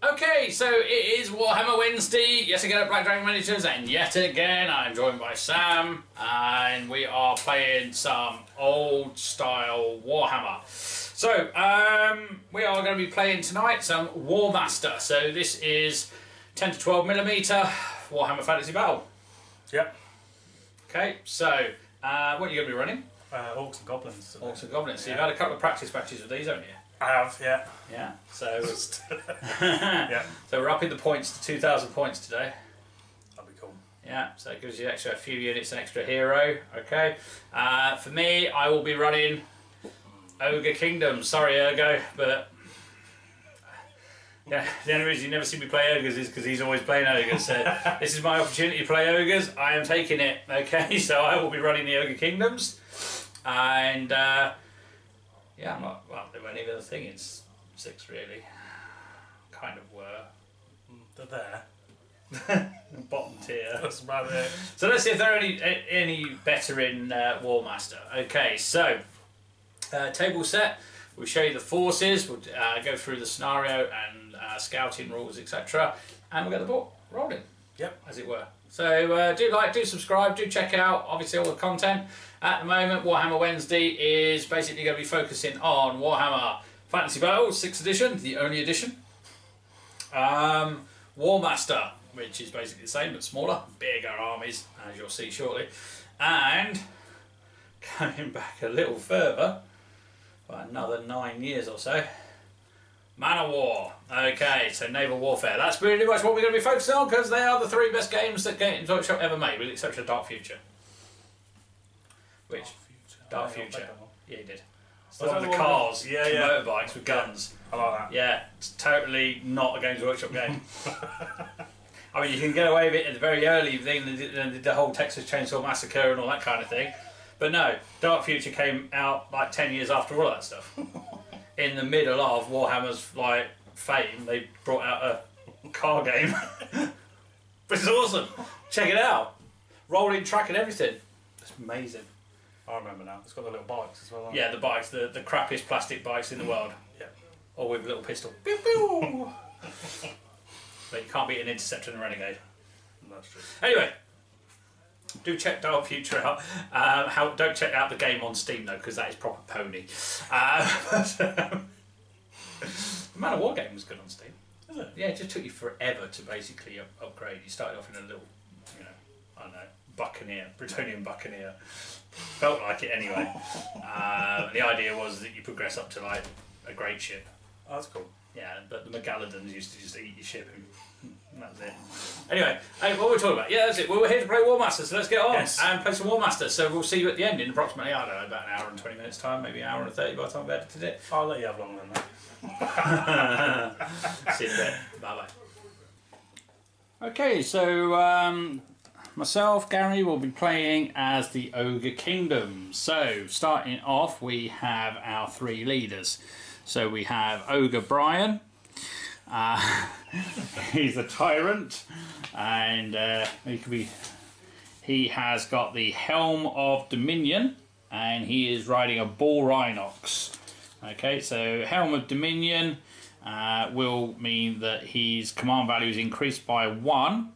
Okay, so it is Warhammer Wednesday, yet again at Black Dragon Miniatures, and yet again I'm joined by Sam, and we are playing some old style Warhammer. So, we are going to be playing tonight some Warmaster. So this is 10 to 12mm Warhammer Fantasy Battle. Yep. Okay, so what are you going to be running? Orcs and Goblins. Orcs and Goblins. So you've had a couple of practice matches with these, haven't you? I have, yeah. Yeah, so Yeah. So we're upping the points to 2,000 points today. That'd be cool. Yeah, so it gives you a few units, an extra hero. Okay. For me, I will be running Ogre Kingdom. Sorry, Ergo, but yeah, the only reason you never see me play Ogres is because he's always playing Ogres. So this is my opportunity to play Ogres. I am taking it. Okay, so I will be running the Ogre Kingdoms, and yeah, I'm not. Well, they weren't even a thing in 6 really. Kind of were. They're there. Bottom tier. That's about it. So let's see if they're any better in Warmaster. Okay, so table set. We'll show you the forces. We'll go through the scenario and scouting rules, etc. And we'll get the ball rolling. Yep. As it were. So do like, do subscribe, do check out obviously all the content. At the moment, Warhammer Wednesday is basically going to be focusing on Warhammer Fantasy Battle 6th edition, the only edition. Warmaster, which is basically the same but smaller, bigger armies, as you'll see shortly. And going back a little further, by another 9 years or so, Man of War. Okay, so naval warfare. That's pretty much what we're going to be focusing on because they are the 3 best games that Games Workshop ever made, with the exception of Dark Future. Which? Dark Future. Yeah, he did. It's the one with the cars, yeah, motorbikes with guns. I like that. Yeah, it's totally not a Games Workshop game. I mean, you can get away with it at the very early thing, the whole Texas Chainsaw Massacre and all that kind of thing. But no, Dark Future came out like 10 years after all that stuff. In the middle of Warhammer's like fame, they brought out a car game, which is awesome. Check it out, rolling track and everything. It's amazing. I remember now. It's got the little bikes as well. Yeah, the bikes, the crappiest plastic bikes in the world. Yeah. Or with a little pistol. Pew, pew. But you can't beat an Interceptor and a Renegade. That's true. Anyway, do check Dark Future out. Don't check out the game on Steam though, because that is proper pony. The Man of War game was good on Steam. Is it? Yeah, it just took you forever to basically upgrade. You started off in a little, you know, I don't know, Buccaneer, Bretonian Buccaneer. Felt like it anyway. The idea was that you progress up to like a great ship. Oh, that's cool. Yeah, but the Megalodons used to just eat your ship and that's it. Anyway, hey, what were we talking about? Yeah, that's it. Well, we're here to play Warmaster, so let's get on and play some Warmaster. So we'll see you at the end in approximately, I don't know, about an hour and 20 minutes time, maybe an hour and 30 by the time we've edited it. I'll let you have longer than that. See you in a bit. Bye bye. Okay, so myself, Gary, will be playing as the Ogre Kingdom. So starting off, we have our 3 leaders. So we have Ogre Brian. He's a tyrant, and he has got the Helm of Dominion, and he is riding a Bull Rhinox. Okay, so Helm of Dominion will mean that his command value is increased by 1.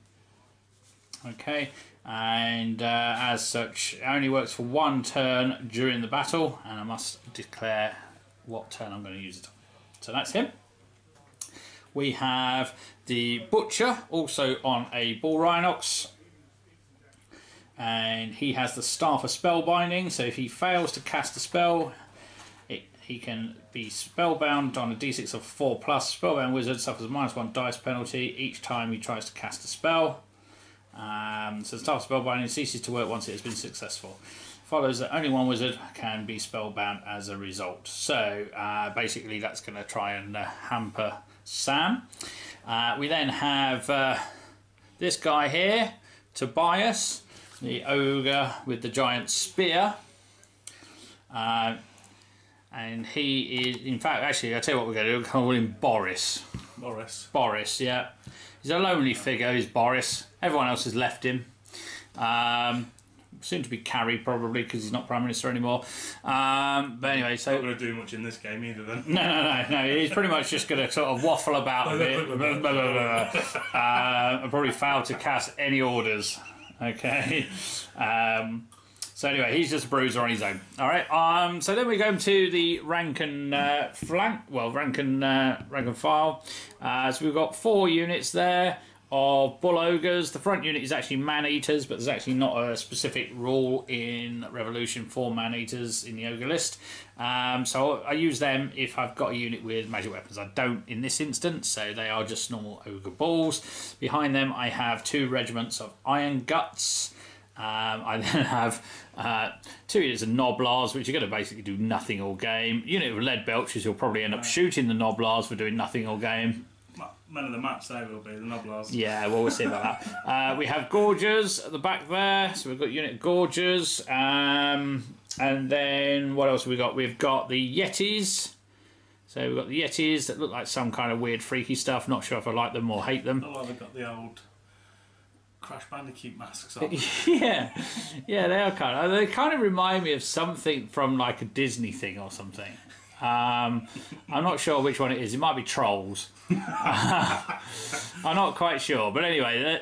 Okay, and as such, it only works for 1 turn during the battle, and I must declare what turn I'm going to use it on. So that's him. We have the Butcher, also on a Bull Rhinox, and he has the Staff of Spellbinding, so if he fails to cast a spell, he can be spellbound on a d6 of 4+. Spellbound Wizard suffers a -1 dice penalty each time he tries to cast a spell. So the Staff of Spellbinding ceases to work once it has been successful. Follows that only 1 wizard can be spellbound as a result. So basically that's going to try and hamper Sam. We then have this guy here, Tobias, the ogre with the giant spear. And he is, in fact, actually, I'll tell you what we're going to do, we'll call him Boris. Boris, yeah. He's a lonely figure, he's Boris. Everyone else has left him. soon to be carried probably because he's not Prime Minister anymore. But anyway, so Not going to do much in this game either then. No. He's pretty much just going to sort of waffle about a bit. And probably fail to cast any orders. Okay. So anyway, he's just a bruiser on his own. All right. So then we go to the rank and rank and file. So we've got 4 units there of bull ogres. The front unit is actually man eaters, but there's actually not a specific rule in Revolution for man eaters in the ogre list. So I use them if I've got a unit with magic weapons. I don't in this instance, so they are just normal ogre bulls. Behind them, I have 2 regiments of iron guts. I then have 2 units of Noblars, which are going to basically do nothing all game. Unit of lead belchers, you'll probably end up shooting the Noblars for doing nothing all game. Man of the match, they will be the Noblars. Yeah, well, we'll see about that. We have Gorgers at the back there, so we've got unit of Gorgers. And then what else have we got? We've got the Yetis. So we've got the Yetis that look like some kind of weird, freaky stuff. Not sure if I like them or hate them. Oh, well, they've got the old Crash Bandicoot masks on. Yeah, they are they kind of remind me of something from like a Disney thing or something. I'm not sure which one it is. It might be Trolls. I'm not quite sure. But anyway,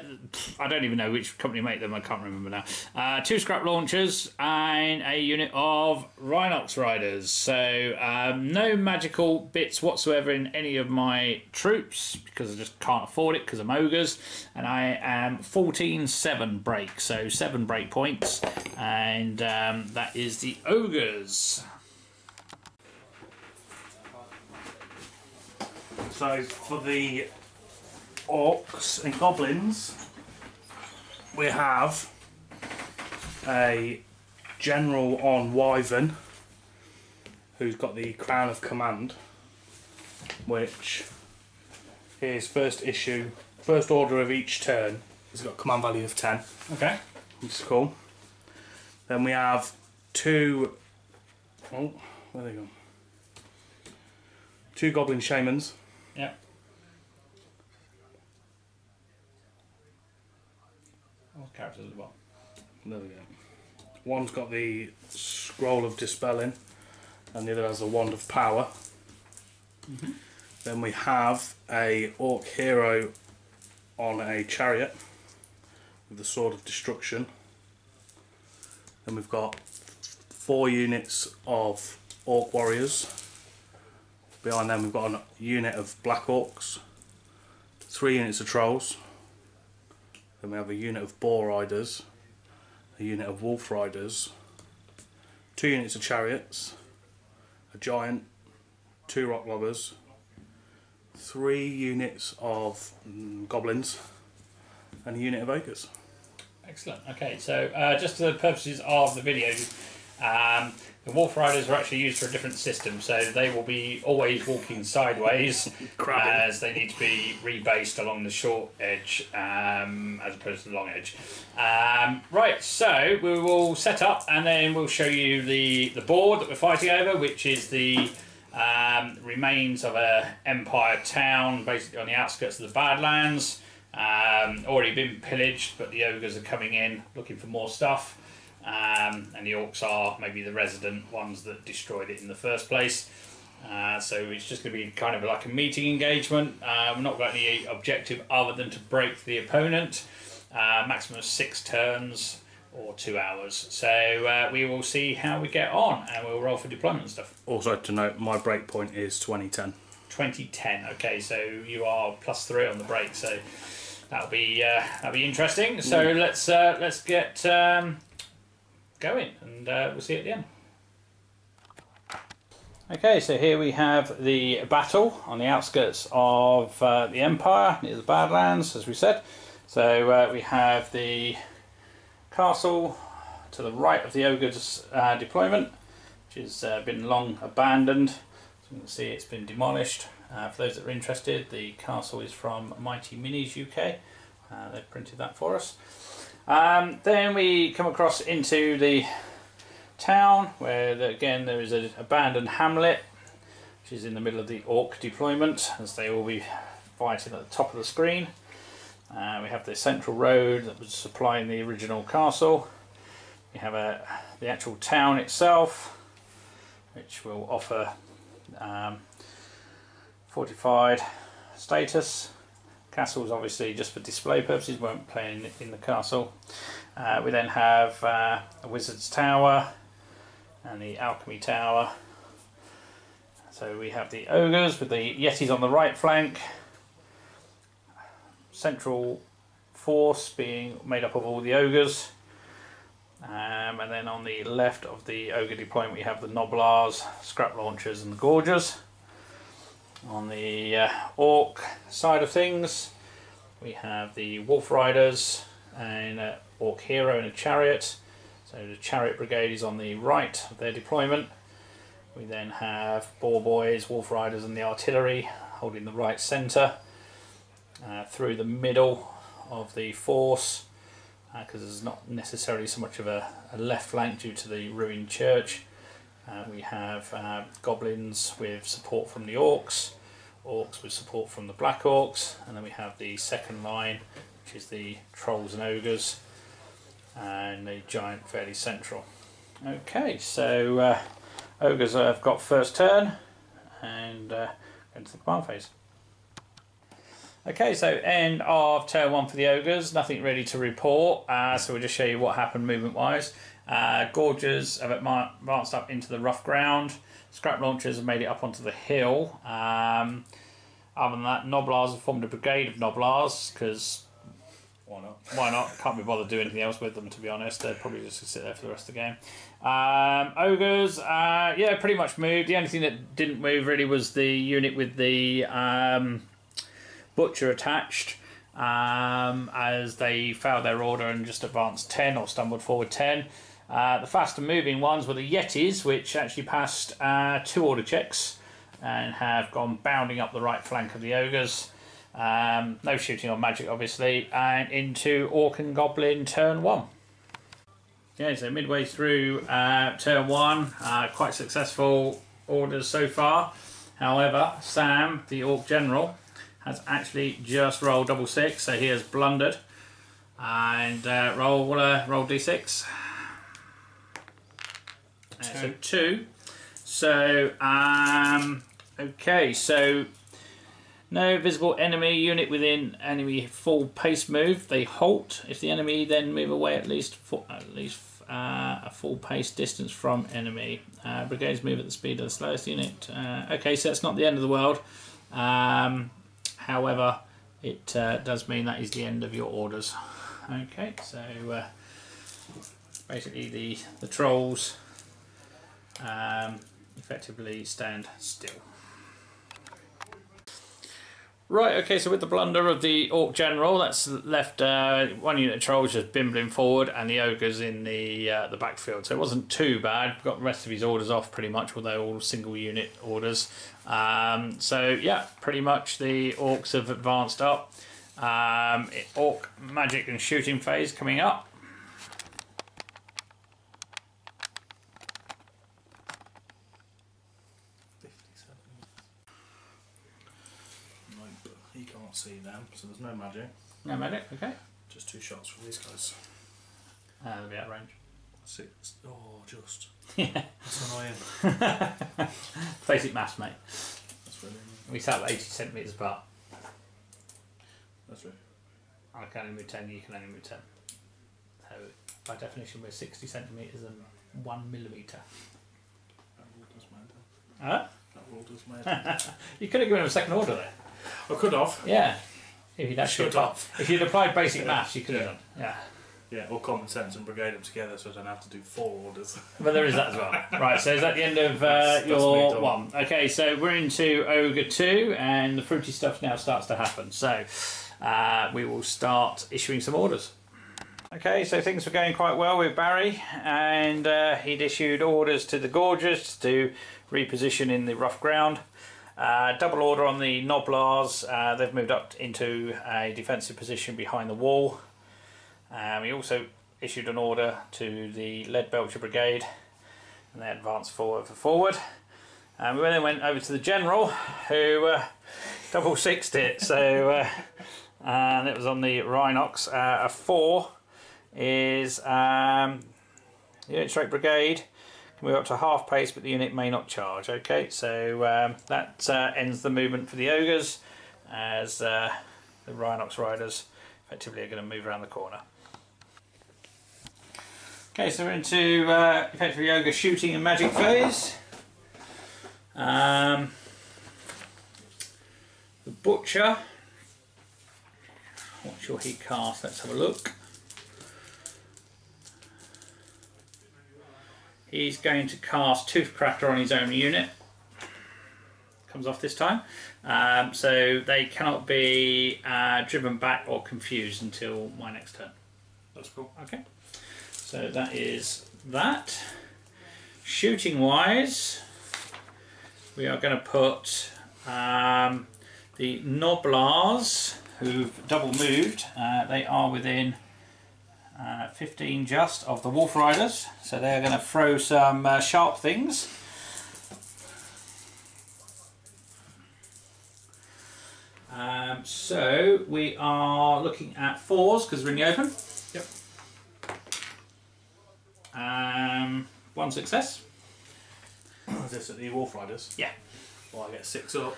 I don't even know which company make them. I can't remember now. 2 scrap launchers and a unit of Rhinox riders. So no magical bits whatsoever in any of my troops because I just can't afford it because I'm ogres. And I am 14-7 break. So 7 break points. And that is the ogres. So for the Orcs and Goblins, we have a general on Wyvern who's got the Crown of Command, which his first order of each turn has got command value of 10. Okay. Which is cool. Then we have 2... Oh, where they go? 2 Goblin Shamans. Yeah. All characters as well. There we go. One's got the Scroll of Dispelling, and the other has the Wand of Power. Mm-hmm. Then we have a Orc Hero on a chariot with the Sword of Destruction. Then we've got 4 units of Orc Warriors. Behind them we've got a unit of Blackhawks, 3 units of Trolls, then we have a unit of Boar Riders, a unit of Wolf Riders, 2 units of Chariots, a Giant, 2 Rock Lobbers, 3 units of Goblins, and a unit of Ogres. Excellent. Okay, so just for the purposes of the video, the Wolf Riders are actually used for a different system, so they will be always walking sideways as they need to be rebased along the short edge as opposed to the long edge. Right, so we will set up and then we'll show you the board that we're fighting over, which is the remains of an Empire town, basically on the outskirts of the Badlands. Already been pillaged, but the ogres are coming in looking for more stuff. And the orcs are maybe the resident ones that destroyed it in the first place. So it's just going to be kind of like a meeting engagement. We've not got any objective other than to break the opponent. Maximum of 6 turns or 2 hours. So we will see how we get on and we'll roll for deployment stuff. Also to note, my break point is 2010. 2010. Okay, so you are +3 on the break. So that'll be interesting. So let's get going and we'll see you at the end. Okay, so here we have the battle on the outskirts of the Empire near the Badlands, as we said. So we have the castle to the right of the Ogre's deployment, which has been long abandoned. So you can see it's been demolished. For those that are interested, the castle is from Mighty Minis UK. They've printed that for us. Then we come across into the town where again there is an abandoned hamlet which is in the middle of the Orc deployment, as they will be fighting at the top of the screen. We have the central road that was supplying the original castle. We have the actual town itself, which will offer fortified status. Castles obviously just for display purposes, won't play in the castle. We then have a wizard's tower and the alchemy tower. So we have the ogres with the yetis on the right flank, central force being made up of all the ogres, and then on the left of the ogre deployment we have the noblars, scrap launchers and the gorgers. On the orc side of things we have the wolf riders and orc hero in a chariot. So the chariot brigade is on the right of their deployment. We then have boar boys, wolf riders and the artillery holding the right centre. Through the middle of the force, because there's not necessarily so much of a left flank due to the ruined church. We have goblins with support from the orcs, orcs with support from the Blackhawks, and then we have the second line, which is the trolls and ogres, and the giant fairly central. Okay, so ogres have got first turn and into the command phase. Okay, so end of turn 1 for the ogres, nothing really to report, so we'll just show you what happened movement wise. Gorgers have advanced up into the rough ground, scrap launchers have made it up onto the hill. Other than that, noblars have formed a brigade of noblars, because why not? Why not? Can't be bothered doing anything else with them, to be honest. They'd probably just sit there for the rest of the game. Ogres, yeah, pretty much moved. The only thing that didn't move really was the unit with the butcher attached, as they failed their order and just advanced 10 or stumbled forward 10. The faster moving ones were the yetis, which actually passed 2 order checks and have gone bounding up the right flank of the ogres. No shooting on magic obviously, and into Orc and Goblin turn 1. Okay, so midway through turn 1, quite successful orders so far. However, Sam, the Orc General, has actually just rolled double 6, so he has blundered. And roll d6. So 2. So okay, so no visible enemy unit within enemy full pace move. They halt if the enemy then move away at least a full pace distance from enemy. Brigades move at the speed of the slowest unit. Okay, so that's not the end of the world. However, it does mean that is the end of your orders. Okay, so basically the trolls effectively stand still. Right, okay, so with the blunder of the Orc General, that's left one unit of trolls just bimbling forward and the ogres in the backfield. So it wasn't too bad. Got the rest of his orders off pretty much, although all single unit orders. So yeah, pretty much the orcs have advanced up. Orc magic and shooting phase coming up. He can't see them, so there's no magic. No magic, okay. Just 2 shots from these guys. They'll be out of range. 6. Oh, just. Yeah. That's annoying. Basic maths, mate. That's really annoying. We sat 80 centimetres apart. That's right. I can only move 10, you can only move 10. So by definition we're 60 centimetres and 1 millimetre. That rule does matter. Huh? That rule does matter. You could have given him a second order there. I could have. Yeah. If you'd actually if you'd applied basic maths, you could have Yeah. done. Yeah. Yeah, or common sense and brigade them together so I don't have to do 4 orders. But there is that as well. Right, so is that the end of That's your me one? Okay, so we're into Ogre 2 and the fruity stuff now starts to happen. So we will start issuing some orders. Okay, so things were going quite well with Barry, and he'd issued orders to the Gorgers to reposition in the rough ground. Double order on the Noblars, they've moved up into a defensive position behind the wall. He also issued an order to the Lead Belcher Brigade, and they advanced forward. We then went over to the General, who double sixed it, so and it was on the Rhinox. A 4 is The unit strength brigade can move up to half pace, but the unit may not charge. Okay, so that ends the movement for the ogres, as the Rhinox riders effectively are going to move around the corner. Okay, so we're into effectively ogre shooting and magic phase. The butcher. What's your heat cast? Let's have a look. He's going to cast Toothcracker on his own unit. Comes off this time. So they cannot be driven back or confused until my next turn. That's cool. Okay. So that is that. Shooting wise, we are going to put the Noblars, who've double moved. They are within 15 just of the Wolf Riders, so they're going to throw some sharp things. So we are looking at 4s because we're in the open. Yep. 1 success. Is this at the Wolf Riders? Yeah. Well, I get 6 up.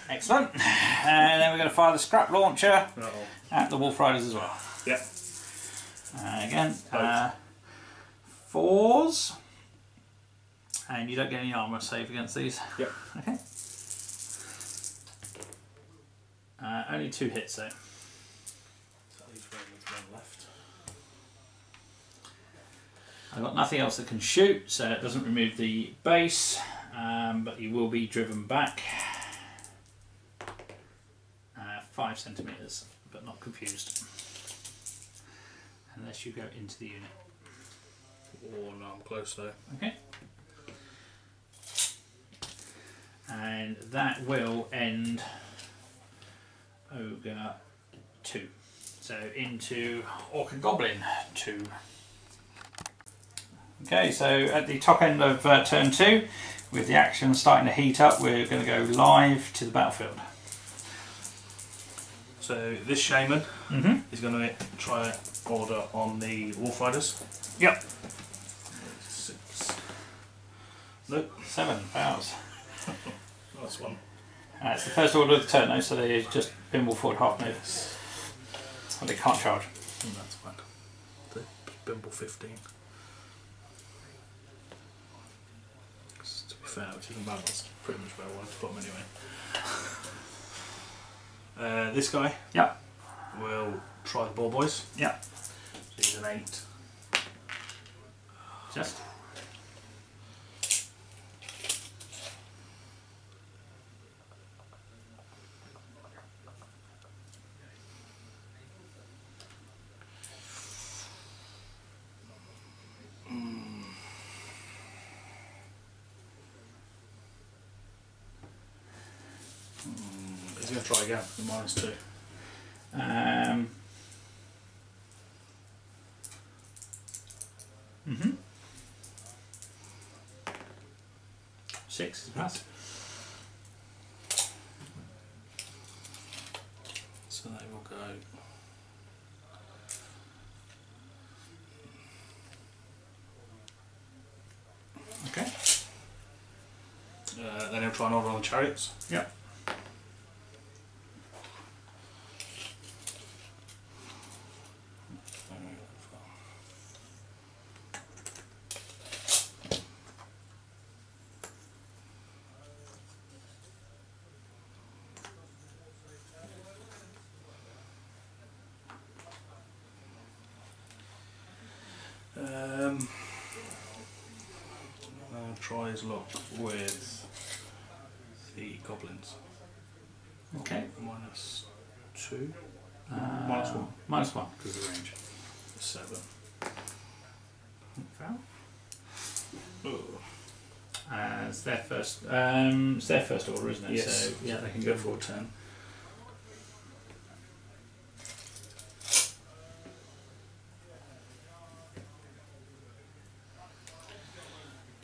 Excellent. And then we're going to fire the scrap launcher at the Wolf Riders as well. Yep. Again, 4s. And you don't get any armour save against these. Yep. Okay. Only 2 hits though. So at least one left. I've got nothing else that can shoot, so it doesn't remove the base, but you will be driven back 5 centimetres, but not confused. Unless you go into the unit. Oh no, I'm close though. Okay. And that will end Ogre 2. So into Orc and Goblin 2. Okay, so at the top end of turn 2, with the action starting to heat up, we're going to go live to the battlefield. So this shaman is going to try order on the Wolf Riders. Yep. 6. Nope. 7 fouls. Nice one. It's the first order of the turn though, so they just pinball forward half move. Well, they can't charge. That's fine. The Bimble 15. To be fair, which isn't bad, that's pretty much where I wanted to put them anyway. This guy will try the ball boys. Yep. So he's an 8. Just. He's going to try again with -2. 6 is pass. So they will go. Okay. Then he'll try and order on the chariots. Yep. I'll try his luck with the goblins. Okay. -2. -1. -1 because of the range. 7. Foul. Oh. It's their first. It's their first order, isn't it? Yes. So yeah, they can Go go for for 10.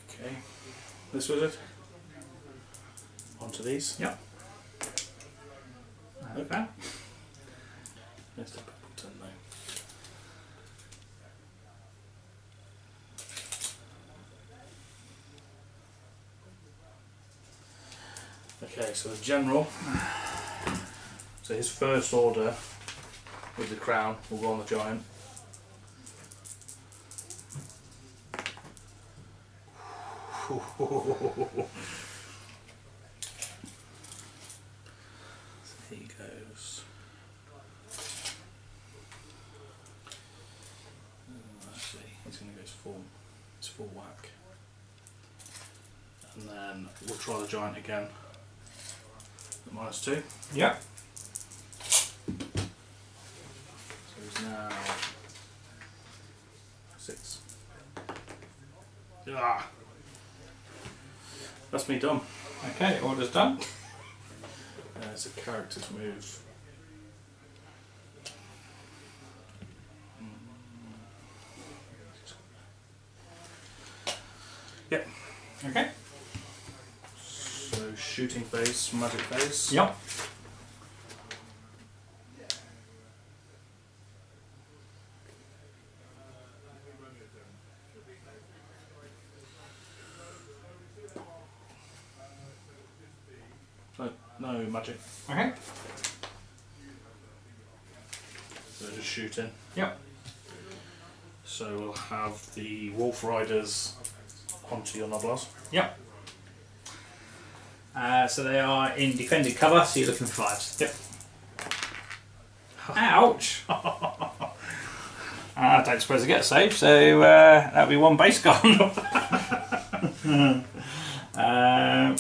Okay. This was it. Onto these. Yep. Okay. Foul. Let's do purple 10 now. Okay, so the general. So his first order with the crown will go on the giant. So he goes. Actually, he's going to go his full whack, and then we'll try the giant again. At -2. Yeah. So he's now 6. Ah, that's me done. Okay, order's done. It's a character's move. Yep. Okay. So shooting phase, magic phase. Yep. No magic. Okay. So just shooting. Yep. So we'll have the Wolf Riders onto your Noblas. Yep. So they are in defended cover, so you're looking for 5s. Yep. Ouch! I don't suppose I get a save, so that'll be 1 base gone.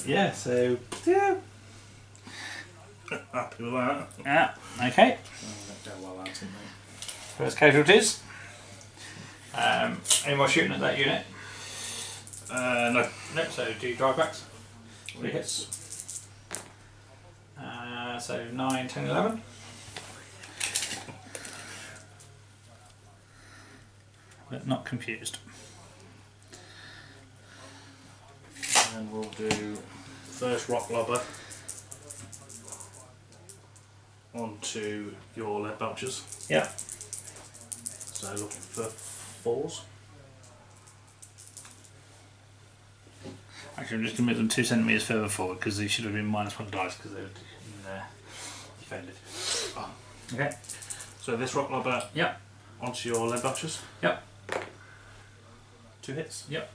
Yeah, so yeah. Happy with that. Yeah, okay. Well, that's in there. First casualties. Any more shooting at that unit? No. Nope, so do drive backs. 3 Hits. So 9, 10, 11. But not confused. And we'll do first rock lobber onto your lead belchers. Yeah. So looking for 4s. Actually, I'm just going to move them 2 centimetres further forward because they should have been -1 dice because they were defended. Oh. Okay. So this rock lobber Yep. onto your lead belchers. Yep. 2 hits. Yep.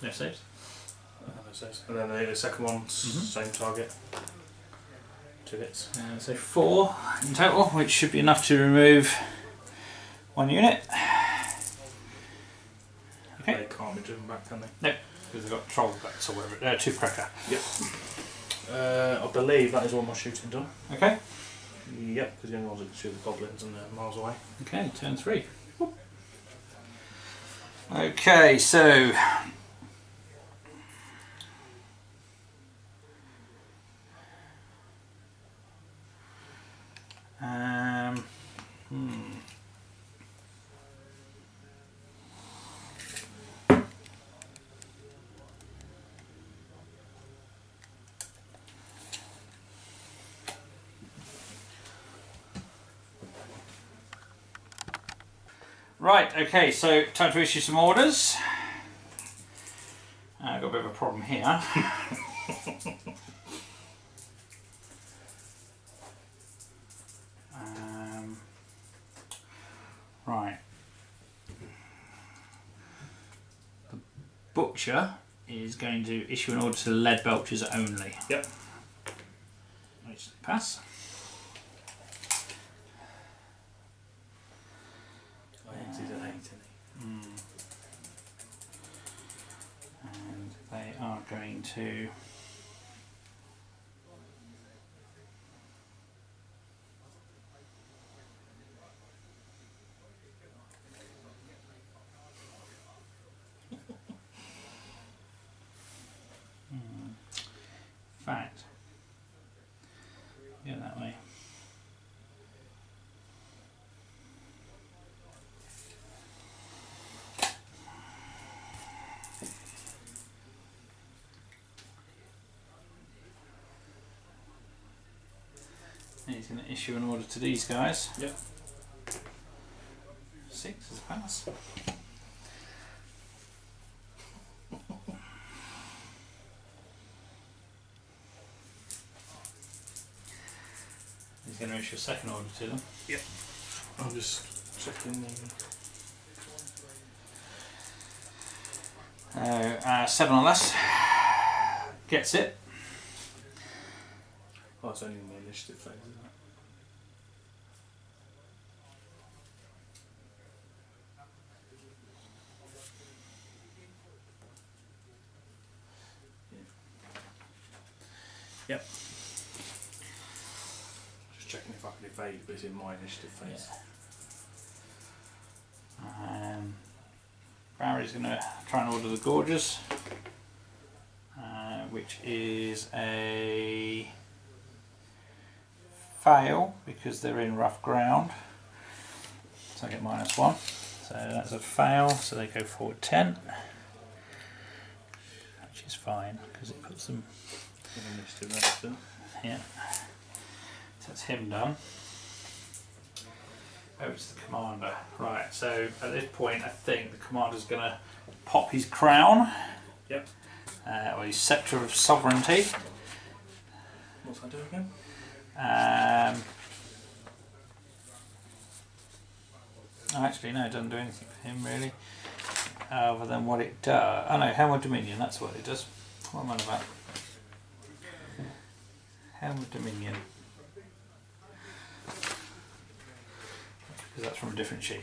No saves. And then the second one, same target. 2 hits. So 4 in total, which should be enough to remove 1 unit. Okay. They can't be driven back, can they? No, because they've got troll backs or whatever. Tooth cracker. Yep. I believe that is all my shooting done. Okay. Yep, because the only ones that can shoot the goblins and they're miles away. Okay, turn 3. Okay, so right, okay, so time to issue some orders. I've got a bit of a problem here. Right. The butcher is going to issue an order to the lead belchers only. Yep. Which pass. He's at 8, isn't And they are going to fact. Go that way. And he's going to issue an order to these guys. Yep. 6 is a pass. He's going to issue a second order to them. Yep. I'm just checking the... 7 or less. Gets it. Oh, it's only in the initiative phase, isn't it? Yep. Just checking if I can evade, but it's in my initiative phase. Yeah. Barry's going to try and order the Gorges, which is a fail because they're in rough ground. So I get -1. So that's a fail, so they go forward 10. Which is fine because it puts them In initiative, that's it. Yeah. So that's him done. Oh, it's the commander. Right, so at this point I think the commander's going to pop his crown. Yep. Or his sceptre of sovereignty. What's that do again? Actually, no, it doesn't do anything for him really. Other than what it does. Oh no, Helm of Dominion, that's what it does. What am I on about? Helm of Dominion. Because that's from a different sheet.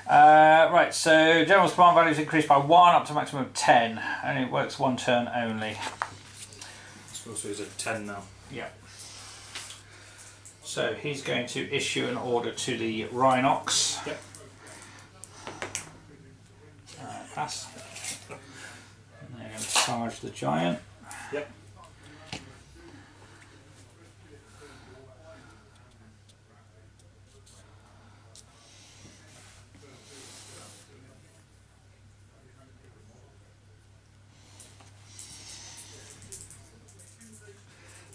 Right, so General's command value is increased by 1 up to a maximum of 10. Only works 1 turn only. So he's at 10 now. Yeah. So he's going to issue an order to the Rhinox. Yep. Pass. And they're going to charge the giant. Yep.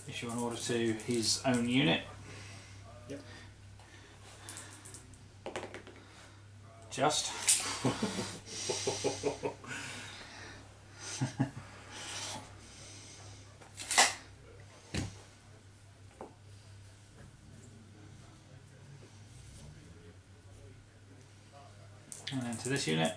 Issue an order to his own unit. Yep. Just. And then to this unit.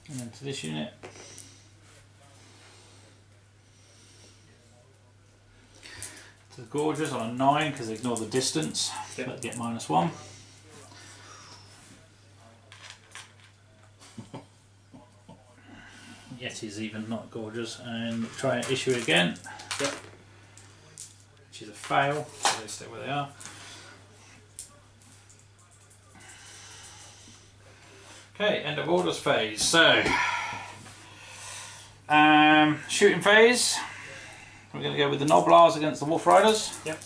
And then to this unit. To the Gorges on a 9 because they ignore the distance. Yep. But get -1. Yeti's even not Gorges. And try and issue it again. Yep. Which is a fail, so they stay where they are. Okay, end of orders phase. So, shooting phase. We're going to go with the Noblars against the Wolf Riders. Yep.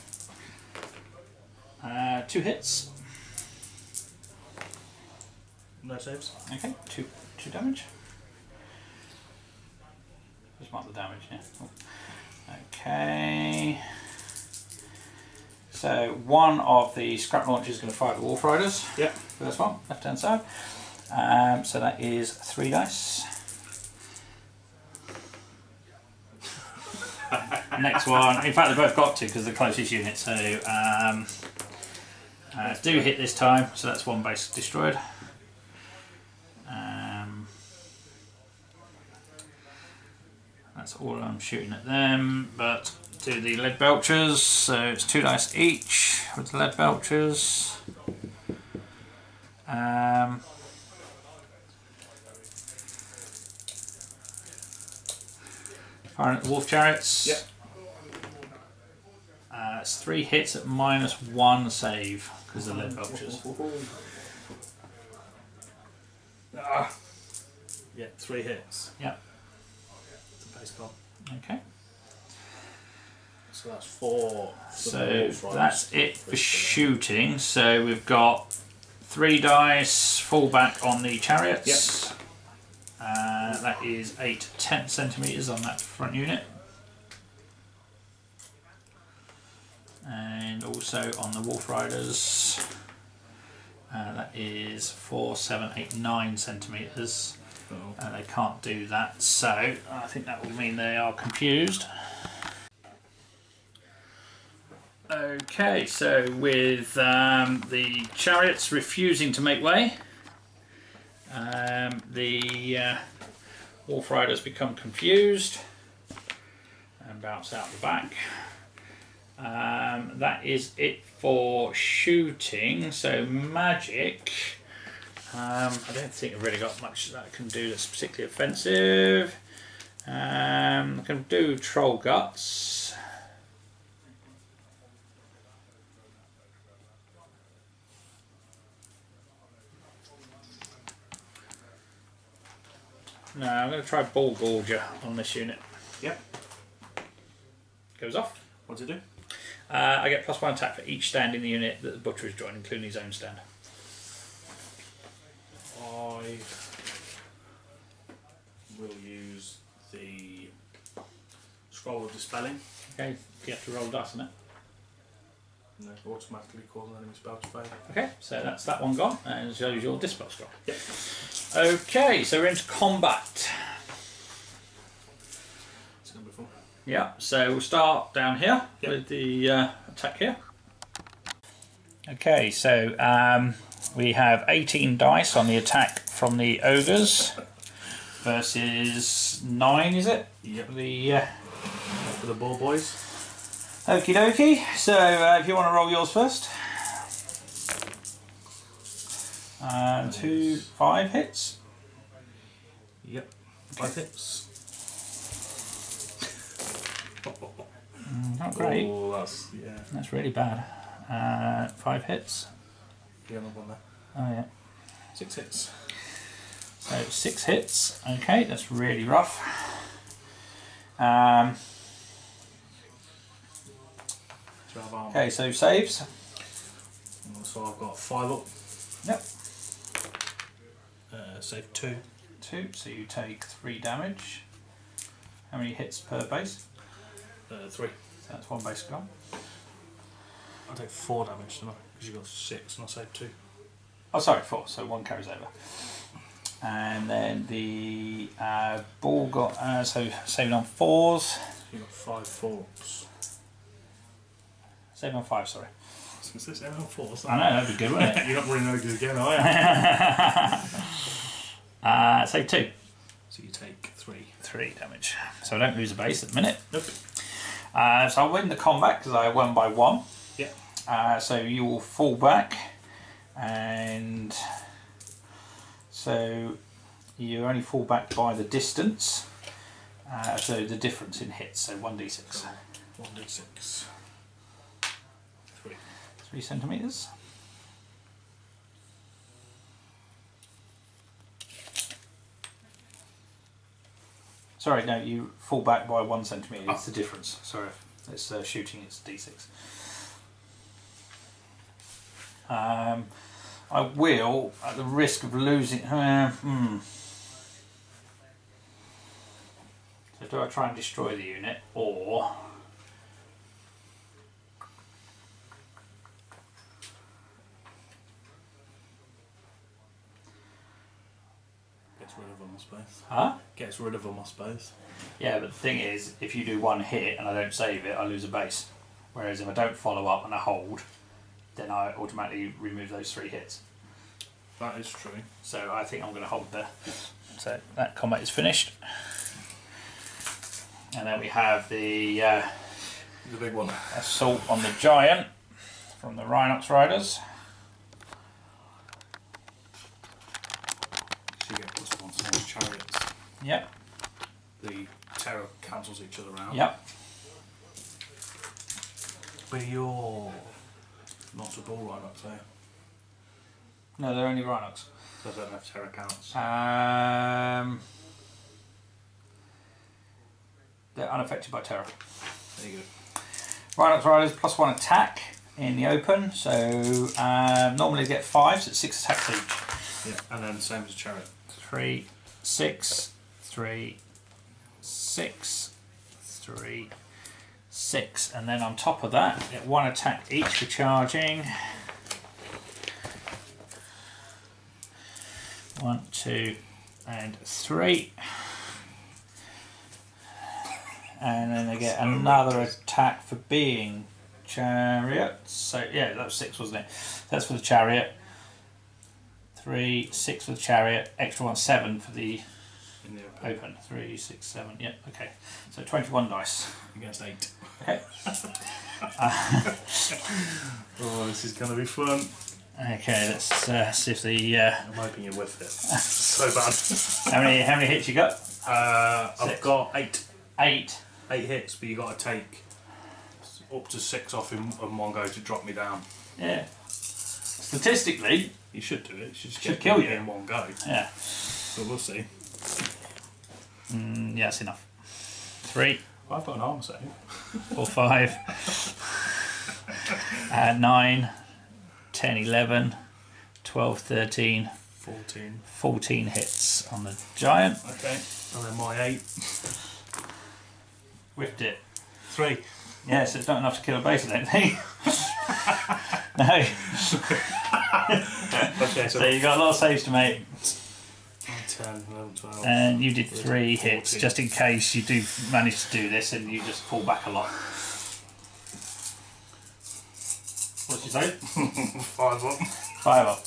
2 hits. No saves. Okay, 2 damage. Just mark the damage, yeah. Oh. Okay. So one of the scrap launchers is going to fire at the Wolf Riders. Yep. First one, left hand side. So that is 3 dice. Next one, in fact they both got 2 because they're closest unit, so do hit this time, so that's 1 base destroyed. That's all I'm shooting at them, but do the lead belchers, so it's 2 dice each with the lead belchers. Firing at the wolf chariots. Yep. It's 3 hits at -1 save because of the lead belchers. Ah. Yeah, 3 hits. Yep. It's a base bomb. Okay. So that's 4. So that's it for shooting. So we've got 3 dice, fall back on the chariots. Yep. That is 8-10 centimetres on that front unit. And also on the Wolf Riders, that is 4, 7, 8, 9 centimetres. Uh-oh. They can't do that, so I think that will mean they are confused. Okay, so with the chariots refusing to make way, the Wolf Riders become confused and bounce out the back. That is it for shooting. So magic, I don't think I've really got much that I can do that's particularly offensive. I can do Troll Guts. No, I'm going to try Ball Gorger on this unit. Yep. Goes off. What's it do? I get +1 attack for each stand in the unit that the Butcher has joined, including his own stand. I will use the Scroll of Dispelling. Okay, you have to roll dice on it. No, automatically cause an enemy spell to fail. Okay, so that's that one gone, and shows your Dispel Scroll. Yep. Okay, so we're into combat. It's going to be fun. Yeah, so we'll start down here with the attack here. Okay, so we have 18 dice on the attack from the Ogres versus 9, is it? Yep. For the ball boys. Okie dokie, so if you want to roll yours first. 2, 5 hits. Yep. 5 hits. Not great. Oh, yeah. That's really bad. 5 hits. Yeah, another one there. Oh yeah. 6 hits. So 6 hits. Okay, that's really rough. Okay, so saves. So I've got 5 up. Yep. Save 2. 2, so you take 3 damage. How many hits per base? 3. So that's 1 base gone. I take 4 damage, don't I? Because you got 6 and I saved 2. Oh, sorry, 4. So 1 carries over. And then the ball got so saving on 4s. You got 5 4s. Saving on 5, sorry. I was going to say 7 on 4s. I know, that'd be good, wouldn't it? You're not really no good again, are you? Save 2. So you take 3. 3 damage. So I don't lose a base at the minute. Nope. So I'll win the combat because I won by 1. Yeah. So you will fall back, and so you only fall back by the distance. So the difference in hits, so 1d6. 1d6. 3 centimetres. Sorry, no, you fall back by 1 centimetre. It's the difference. Sorry, it's shooting. It's d6. I will, at the risk of losing. So do I try and destroy the unit, or gets rid of them, I suppose. huh? Gets rid of them, I suppose. Yeah, but the thing is, if you do 1 hit and I don't save it, I lose a base. Whereas if I don't follow up and I hold, then I automatically remove those 3 hits. That is true. So I think I'm going to hold there. So that combat is finished. And then we have the big one. assault on the giant from the Rhinox Riders. So you get +1 to those chariots. Yep. The terror cancels each other out. Yep. But you're not a bull Rhinox, are you? No, they're only Rhinox. So I don't know if terror counts. They're unaffected by terror. There you go. Rhinox Riders +1 attack in the open, so normally they get 5, so it's 6 attacks each. Yeah, and then same as a chariot. 3, 6, 3, 6, 3, 6, and then on top of that, get 1 attack each for charging. 1, 2, and 3. And then they get another attack for being chariots. So yeah, that was 6, wasn't it? That's for the chariot. 3, 6 for the chariot. Extra 1, 7 for the open. 3, 6, 7. Yep. Okay. So 21 dice against 8. Okay. Oh, this is going to be fun. Okay. Let's see if the. I'm hoping you whiff it. So bad. How many hits you got? I've got 8. 8. 8 hits, but you got to take up to 6 off in one go to drop me down. Yeah. Statistically, you should do it. You should kill you in one go. Yeah. But we'll see. Yeah, that's enough. 3. I've got an armor save. 4, 5. 9, 10, 11, 12, 13. 14 hits on the giant. Okay. And then my 8. Whipped it. 3. Yeah, so it's not enough to kill a base, I don't think. No. Okay, so you got a lot of saves to make. 10, 11, 12. And you did 3 14. hits, just in case you do manage to do this and you just fall back a lot. What did you say? 5 up. 5 up.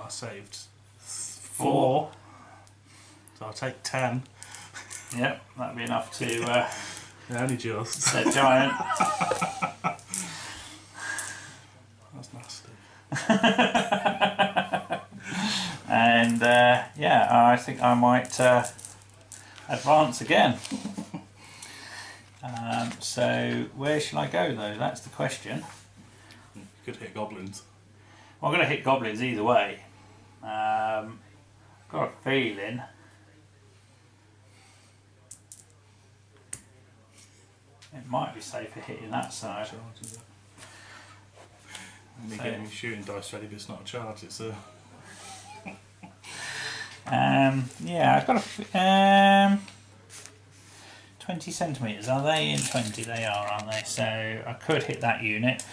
I saved 4. So I'll take 10. Yep, that'd be enough to Yeah, only just. that giant. That's nasty. And yeah, I think I might advance again. So where shall I go though? That's the question. You could hit goblins. Well, I'm going to hit goblins either way. Got a feeling. It might be safer hitting that side. Me getting shooting dice ready, but it's not a charge, it's a... yeah, I've got a 20 centimetres. Are they in 20? They are, aren't they? So I could hit that unit.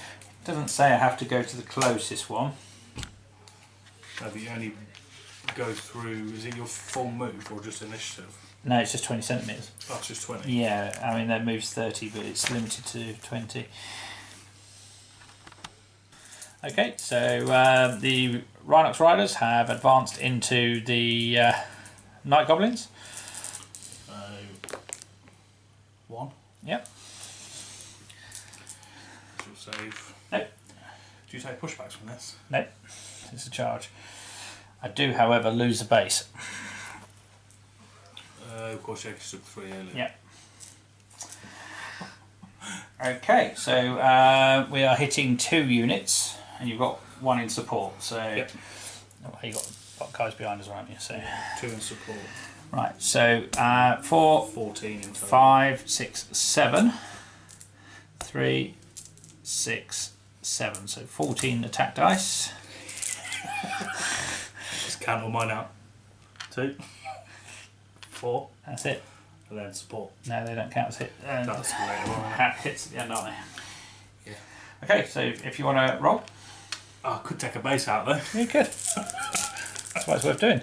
It doesn't say I have to go to the closest one. No, but you only go through, is it your full move or just initiative? No, it's just 20 centimetres. Oh, it's just 20? Yeah, I mean that moves 30, but it's limited to 20. Okay, so the Rhinox Riders have advanced into the Night Goblins. 1. Yep. She'll save. Nope. Do you take pushbacks from this? Nope. It's a charge. I do, however, lose the base. Of course, you took 3 earlier. Yep. Okay, so we are hitting 2 units, and you've got 1 in support. So yep. Oh, you got guys behind us, aren't you? So 2 in support. Right. So 4, 14 in total. 5, 6, 7. 3, 6, 7. So 14 attack dice. Just count all mine out. 2, 4. That's it. And then support. No, they don't count as hit. That's later on. Hits at the end, aren't they? Yeah. Okay, so if you want to roll. Oh, I could take a base out though. You could. That's why it's worth doing.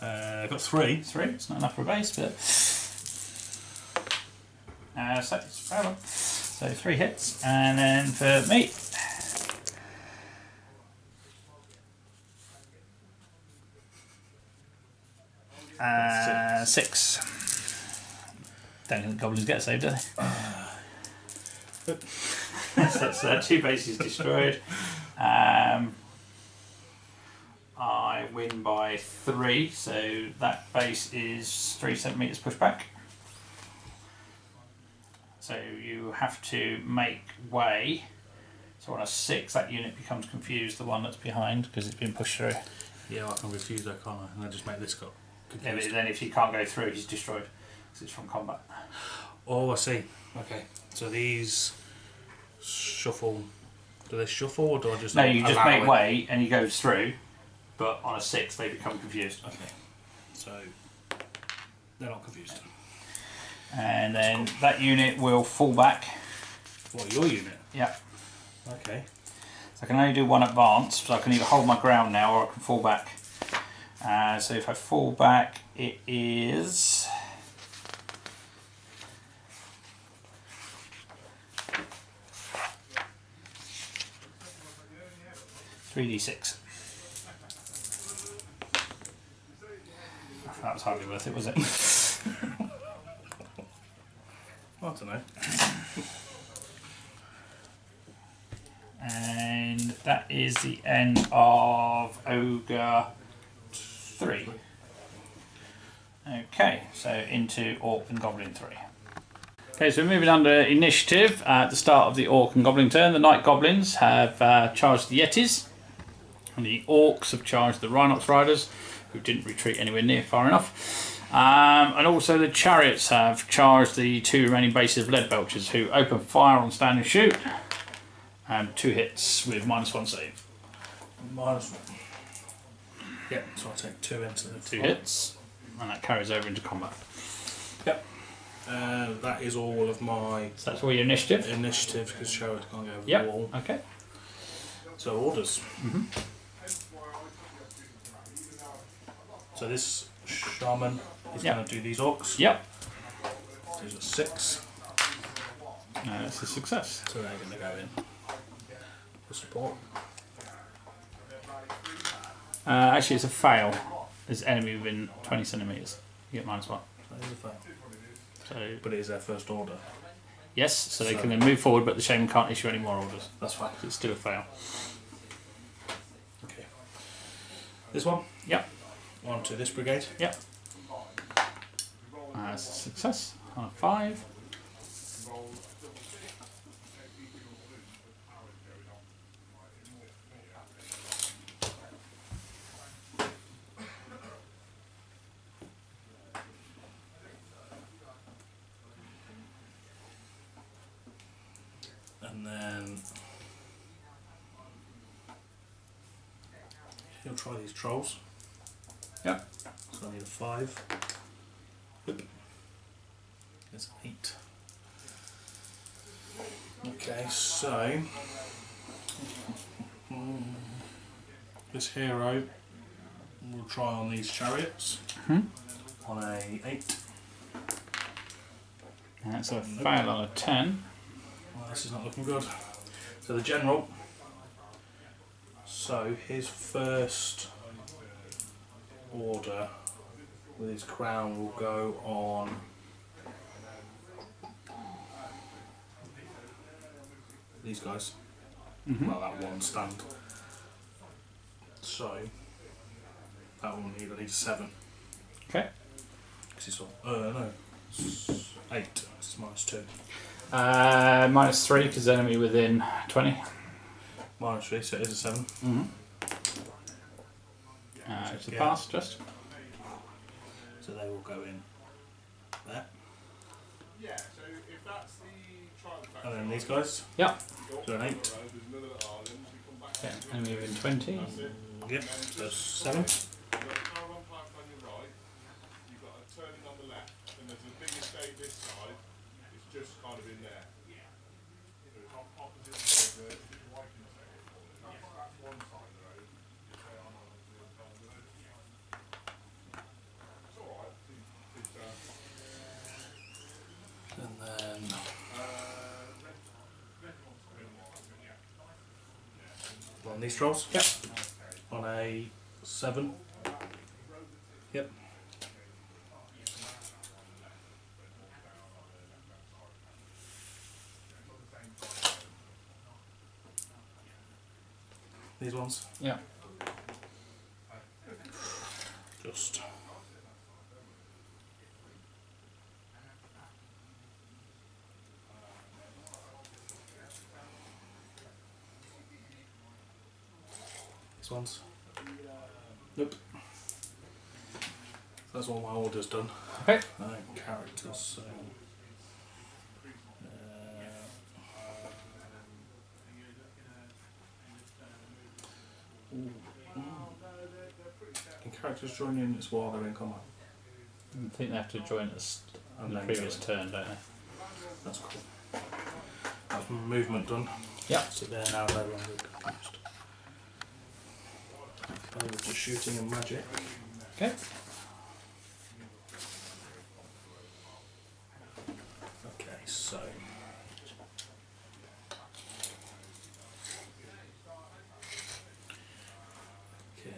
I've got 3. 3. It's not enough for a base, but so 3 hits, and then for me. 6. Don't think the goblins get saved, do they? So that's 2 bases destroyed. I win by 3, so that base is 3 centimetres pushed back. So you have to make way. So on a 6, that unit becomes confused, the one that's behind, because it's been pushed through. Yeah, I can refuse that, can't I? And I just make this go confused. Yeah, but then if you can't go through, he's destroyed, because it's from combat. Oh, I see. Okay, so these shuffle. Do they shuffle, or do I just? No, you just make it? way, and he goes through. But on a 6, they become confused. Okay, so they're not confused. And then that unit will fall back. What, your unit? Yeah. Okay. So I can only do one advance, so I can either hold my ground now or I can fall back. So if I fall back, it is 3d6. That was hardly worth it, was it? I don't know. And that is the end of Ogre 3. Okay, so into Orc and Goblin 3. Okay, so we're moving under initiative at the start of the Orc and Goblin turn. The Night Goblins have charged the Yetis, and the Orcs have charged the Rhinox Riders, who didn't retreat anywhere near far enough. And also the Chariots have charged the 2 remaining bases of Lead Belchers, who open fire on stand and shoot. 2 hits with -1 save. -1. Yep, so I'll take 2 into the 2 hits, and that carries over into combat. Yep. That is all of my So that's all your initiative? initiative, because Chariots can't go over Yep. the wall. Okay. So orders. So this shaman is Yep. going to do these orcs. Yep. These are 6. It's a success. So they're going to go in for support. Actually, it's a fail. There's enemy within 20 centimetres. You get -1. That is a fail. So But it is their first order. yes, so they can then move forward, but the shaman can't issue any more orders. That's fine. It's still a fail. Okay. This one? Yep. On to this brigade. Yep. It's a success on a 5. And then he'll try these trolls. Yep. So I need a 5. Oop. There's an 8. Okay, so this hero will try on these chariots on a 8. That's a fail on a 10. Well, this is not looking good. So the general, so his first order with his crown will go on these guys. Well, that one stand. So that one need at least 7. Okay. Because it's all, no, it's 8. It's -2. -3 because enemy within 20. -3, so it is a 7. It's a pass, just. So they will go in there. And then these guys. Yep. So an 8. Yeah, enemy within 20. Yep, so 7. And then on these trolls? Yep. On a 7. Yep. These ones? Yeah. Just. These ones? Nope. That's all my orders done. Okay. Characters, so. Can characters join units while they're in combat? I think they have to join us on the previous turn, don't they? That's cool. That's movement done. Yep. So they're now no longer Over to shooting and magic. Okay. Okay, so. Okay.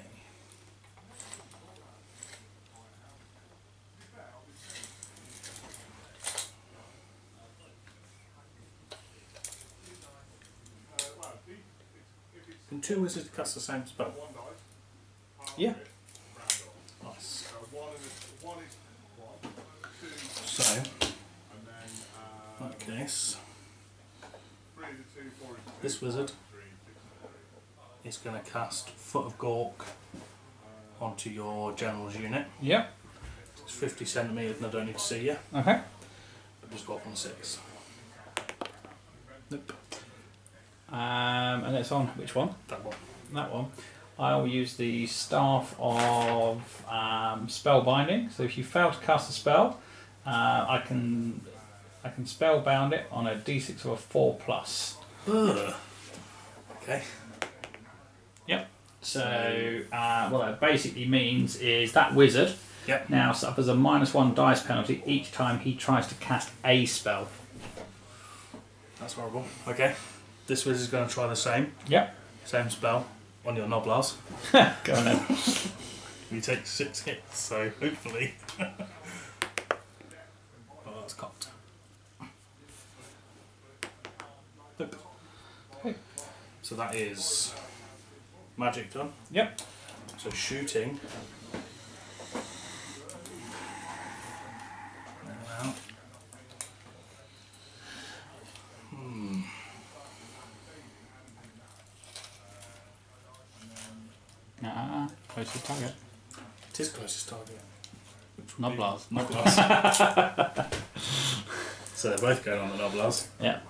Can two wizards cast the same spell? Yeah. Nice. So, in that case, this wizard is going to cast Foot of Gork onto your general's unit. Yep. It's 50 centimetres and I don't need to see you. Okay. But just go up on 6. Nope. And it's on which one? That one. That one. I'll use the Staff of Spellbinding. So if you fail to cast a spell, I can spellbound it on a d6 of a 4+. Ugh. Okay. Yep. So what that basically means is that wizard now suffers a -1 dice penalty each time he tries to cast a spell. That's horrible. Okay. This wizard's going to try the same. Yep. Same spell on your Noblars. Go on then. You take 6 hits, so hopefully. Oh, that's cocked. Nope. Okay. So that is magic done. Yep. So shooting. Closest target. It is closest target. Noblars. So they're both going on the Noblars. Yeah.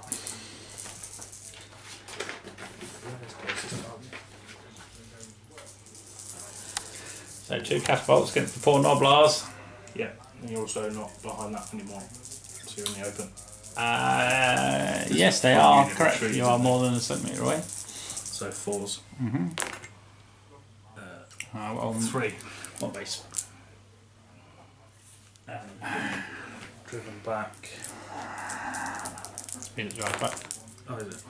So 2 catapults against the poor Noblars. Yeah, and you're also not behind that anymore. So you're in the open. Yes, they are. Correct. You are more than a centimetre away. So 4s. Mm-hmm. 3. One base. Driven back. Means it drives back. Oh, is it?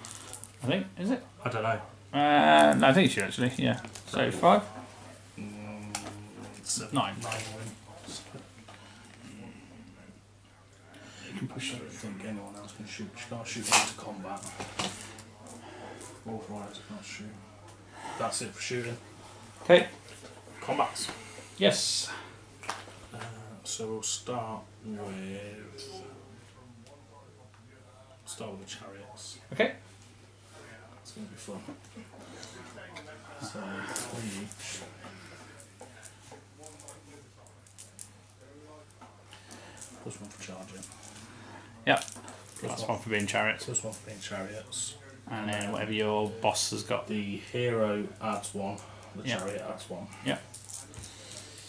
I think. Is it? I don't know. No, I think it should actually. Yeah. So 5. 9. You can push. I don't think anyone else can shoot. She can't shoot into combat. Authorised can't shoot. That's it for shooting. Okay. Combats. Yes. So we'll start with the chariots. Okay. It's going to be fun. So 3 each. Plus 1 for charging. Yep. That's one for being chariots. Plus 1 for being chariots. And then whatever your boss has got. The hero adds 1. The chariot adds 1. Yep.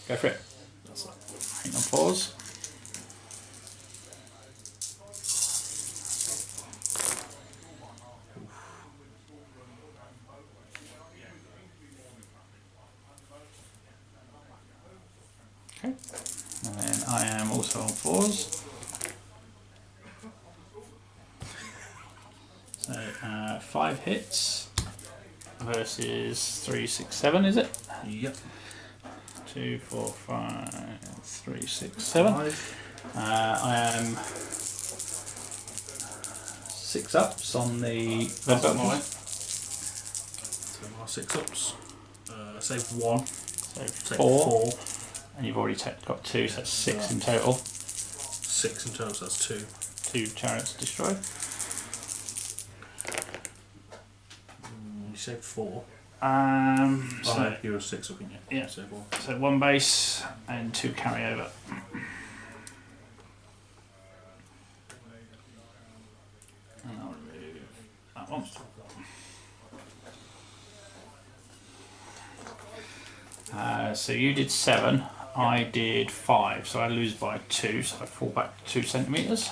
Go for it. That's it. Hang on, pause. Okay. And then I am also on pause. So 5 hits versus 3, 6, 7, is it? Yep. 2, 4, 5, 3, 6, 7. I am 6 ups on the red belt. So my 6 ups. Save 1. So Take 4. And you've already got 2, so that's 6 in total. 6 in total, so that's 2. 2 chariots destroyed. You saved 4. So you were 6 up, in you? Yeah. So 4. So 1 base and 2 carryover. And I'll remove that one. So you did 7, I did 5, so I lose by 2, so I fall back 2 centimetres.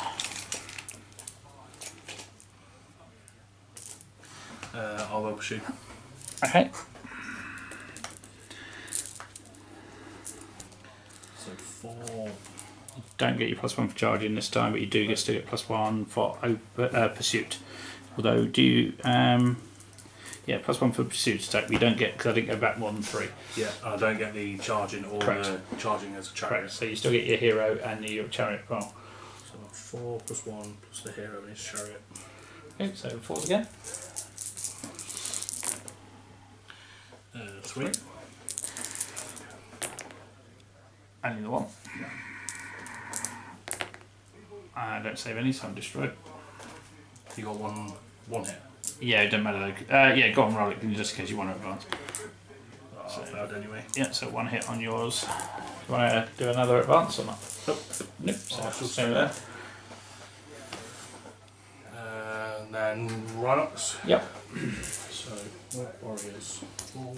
I'll overshoot. Okay. So 4. Don't get your +1 for charging this time, but you do still get +1 for pursuit. Although, do you? Yeah, +1 for pursuit attack. But you don't get, because I didn't go back more than 3. Yeah, I don't get the charging or the charging as a chariot. Correct. So you still get your hero and your chariot roll. So 4 + 1 plus the hero and his chariot. Okay, so 4s again. 3. Only the 1. I don't save any, so I'm destroyed. You got one hit. Yeah, it doesn't matter though. Yeah, go on, roll it just in case you want to advance. Oh, so, failed anyway. Yeah, so 1 hit on yours. Do you want to do another advance or not? Nope. Nope. So I still stay there. And then Rhinox. Yep. So Warriors 4,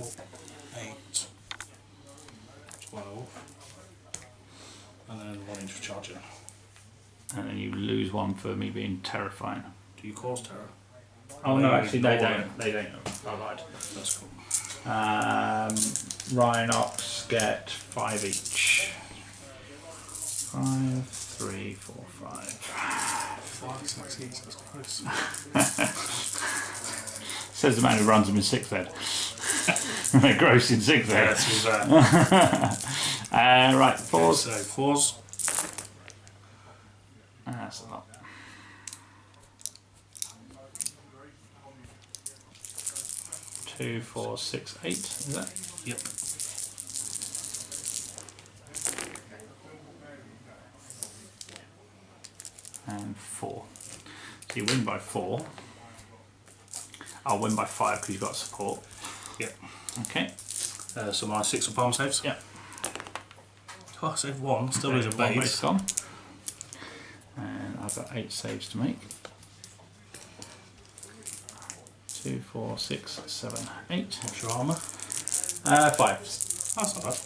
8, 12, and then 1 inch of charger. And then you lose 1 for me being terrifying. Do you cause terror? Oh no, actually they don't. They don't. I lied. That's cool. Rhinox get 5 each. 5, 3, 4, 5. 5, 6 each, that's close. Says the man who runs them in 6th ed. They're gross in 6th ed. Yeah, that's Right, 4s. So 4s. That's a lot. 2, 4, 6, 8. Is that? Yep. And 4. So you win by 4. I'll win by 5 because you've got support. Yep. Okay. So my 6 of palm saves. Yep. Oh, I saved 1. Still Okay, lose a 1 base. base gone. And I've got 8 saves to make. 2, 4, 6, 7, 8. What's your armour? 5. That's not bad.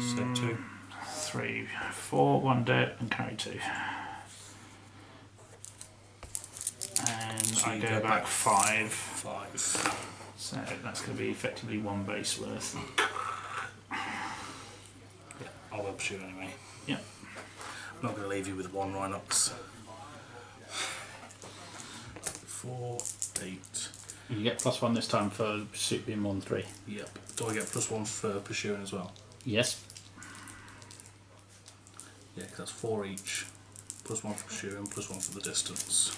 So 2. 3, 4, 1 dirt and carry 2. And So I you go back 5. 5. So that's going to be effectively 1 base worth. Yeah, I'll web shoot anyway. Yeah. I'm not going to leave you with 1 Rhinox. 4, 8. You get +1 this time for pursuit being more than 3. Yep. Do I get +1 for pursuing as well? Yes. Yeah, because that's 4 each. +1 for pursuing, +1 for the distance.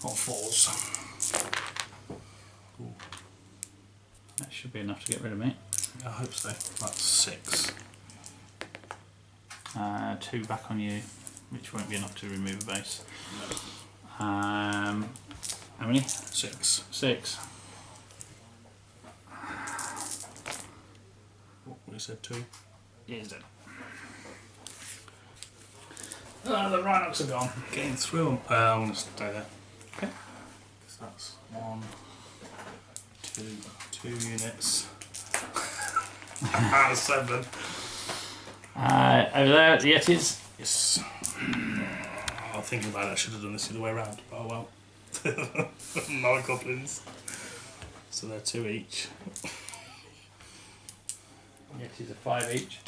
On 4s. Ooh. That should be enough to get rid of me. I hope so. That's 6. 2 back on you, which won't be enough to remove a base. No. How many? 6. 6. What we said 2. Yeah, he's dead. The Rhinox are gone. Getting through them. I'm going to stay there. Okay. So that's 1, 2 units. 7. Over there, the Yetis. Yes. Oh, thinking about it, I should have done this the other way around. Oh well. No goblins. So they're 2 each. Yetis are 5 each.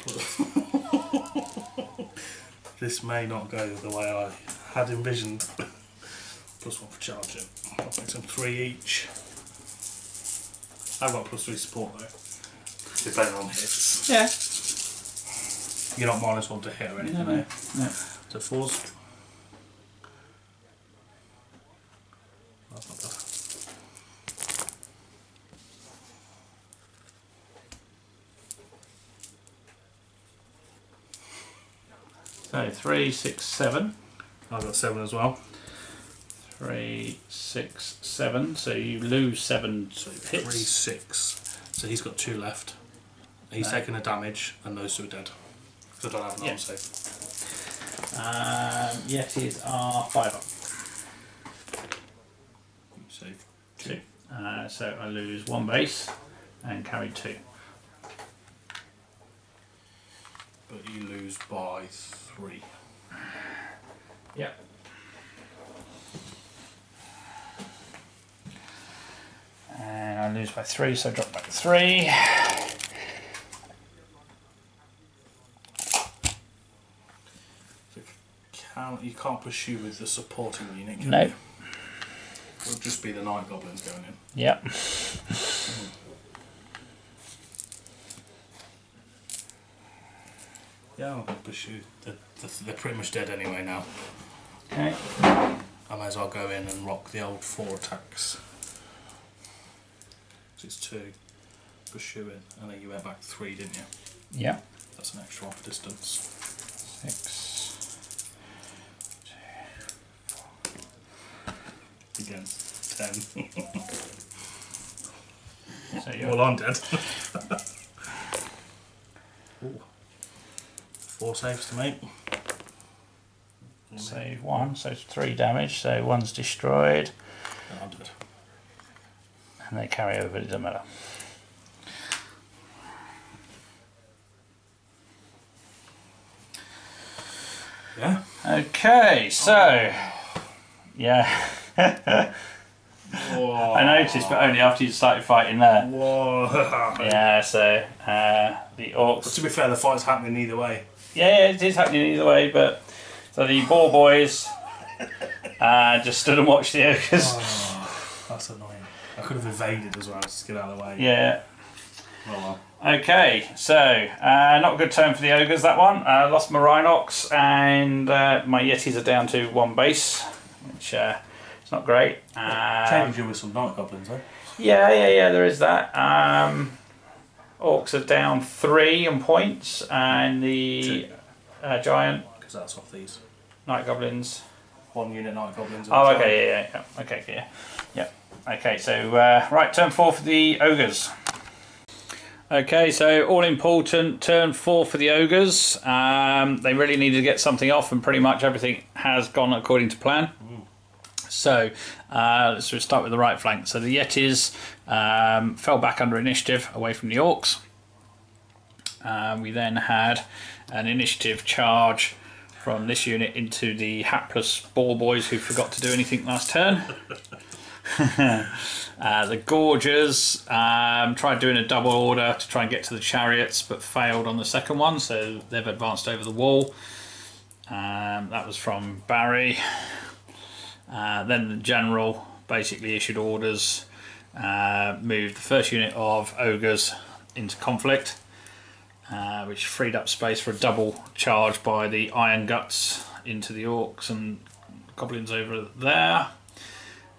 This may not go the way I had envisioned. +1 for charging. That makes them 3 each. I've got +3 support though. Depending on hits. Yeah. You're not -1 to hit or anything, No. So 4s. That's not bad. So 3, 6, 7. I've got 7 as well. 3, 6, 7. So you lose 7 So hits. 3, 6. So he's got 2 left. He's taking the damage, and those 2 are dead. Because I don't have an arm save. Yetis are 5 up. You save 2. So I lose 1 base and carry 2. But you lose by 3. Yep. lose by 3, so drop back 3. You can't pursue with the supporting unit, can No. you? It'll just be the Night Goblins going in. Yep. Yeah, I'll pursue. They're pretty much dead anyway now. Okay. I may as well go in and rock the old 4 attacks. So it's 2 pursuing, and then you went back 3, didn't you? Yep. That's an extra off distance. 6. 2, 4. Against 10. So you're Well, I'm dead. Ooh. 4 saves to make. save 1, so it's 3 damage, so 1's destroyed. And I'm dead. And they carry over, it doesn't matter. Yeah? Okay, so yeah. Whoa. I noticed, but only after you started fighting there. Whoa. Yeah, so the But orcs. to be fair, the fight's happening either way. Yeah, it is happening either way, but so the ball boys just stood and watched the ogres. Oh, that's annoying. I could have evaded as well, just to get out of the way. Yeah. Oh well. Okay, so not a good turn for the ogres, that one. Lost my Rhinox, and my Yetis are down to 1 base, which is not great. Changed you with some Night Goblins, eh? Yeah, there is that. Orcs are down 3 on points, and the giant Because that's off these. Night Goblins. 1 unit Night Goblins. Oh, okay, yeah. Okay, yeah. Okay, so right, turn 4 for the ogres. Okay, so all important, turn 4 for the ogres. They really needed to get something off, and pretty much everything has gone according to plan. So let's just start with the right flank. So the Yetis fell back under initiative away from the Orcs. We then had an initiative charge from this unit into the hapless ball boys who forgot to do anything last turn. The Gorgers tried doing a double order to try and get to the chariots, but failed on the second one, so they've advanced over the wall. That was from Barry. Then the general basically issued orders, moved the first unit of ogres into conflict, which freed up space for a double charge by the Iron Guts into the Orcs and Goblins over there.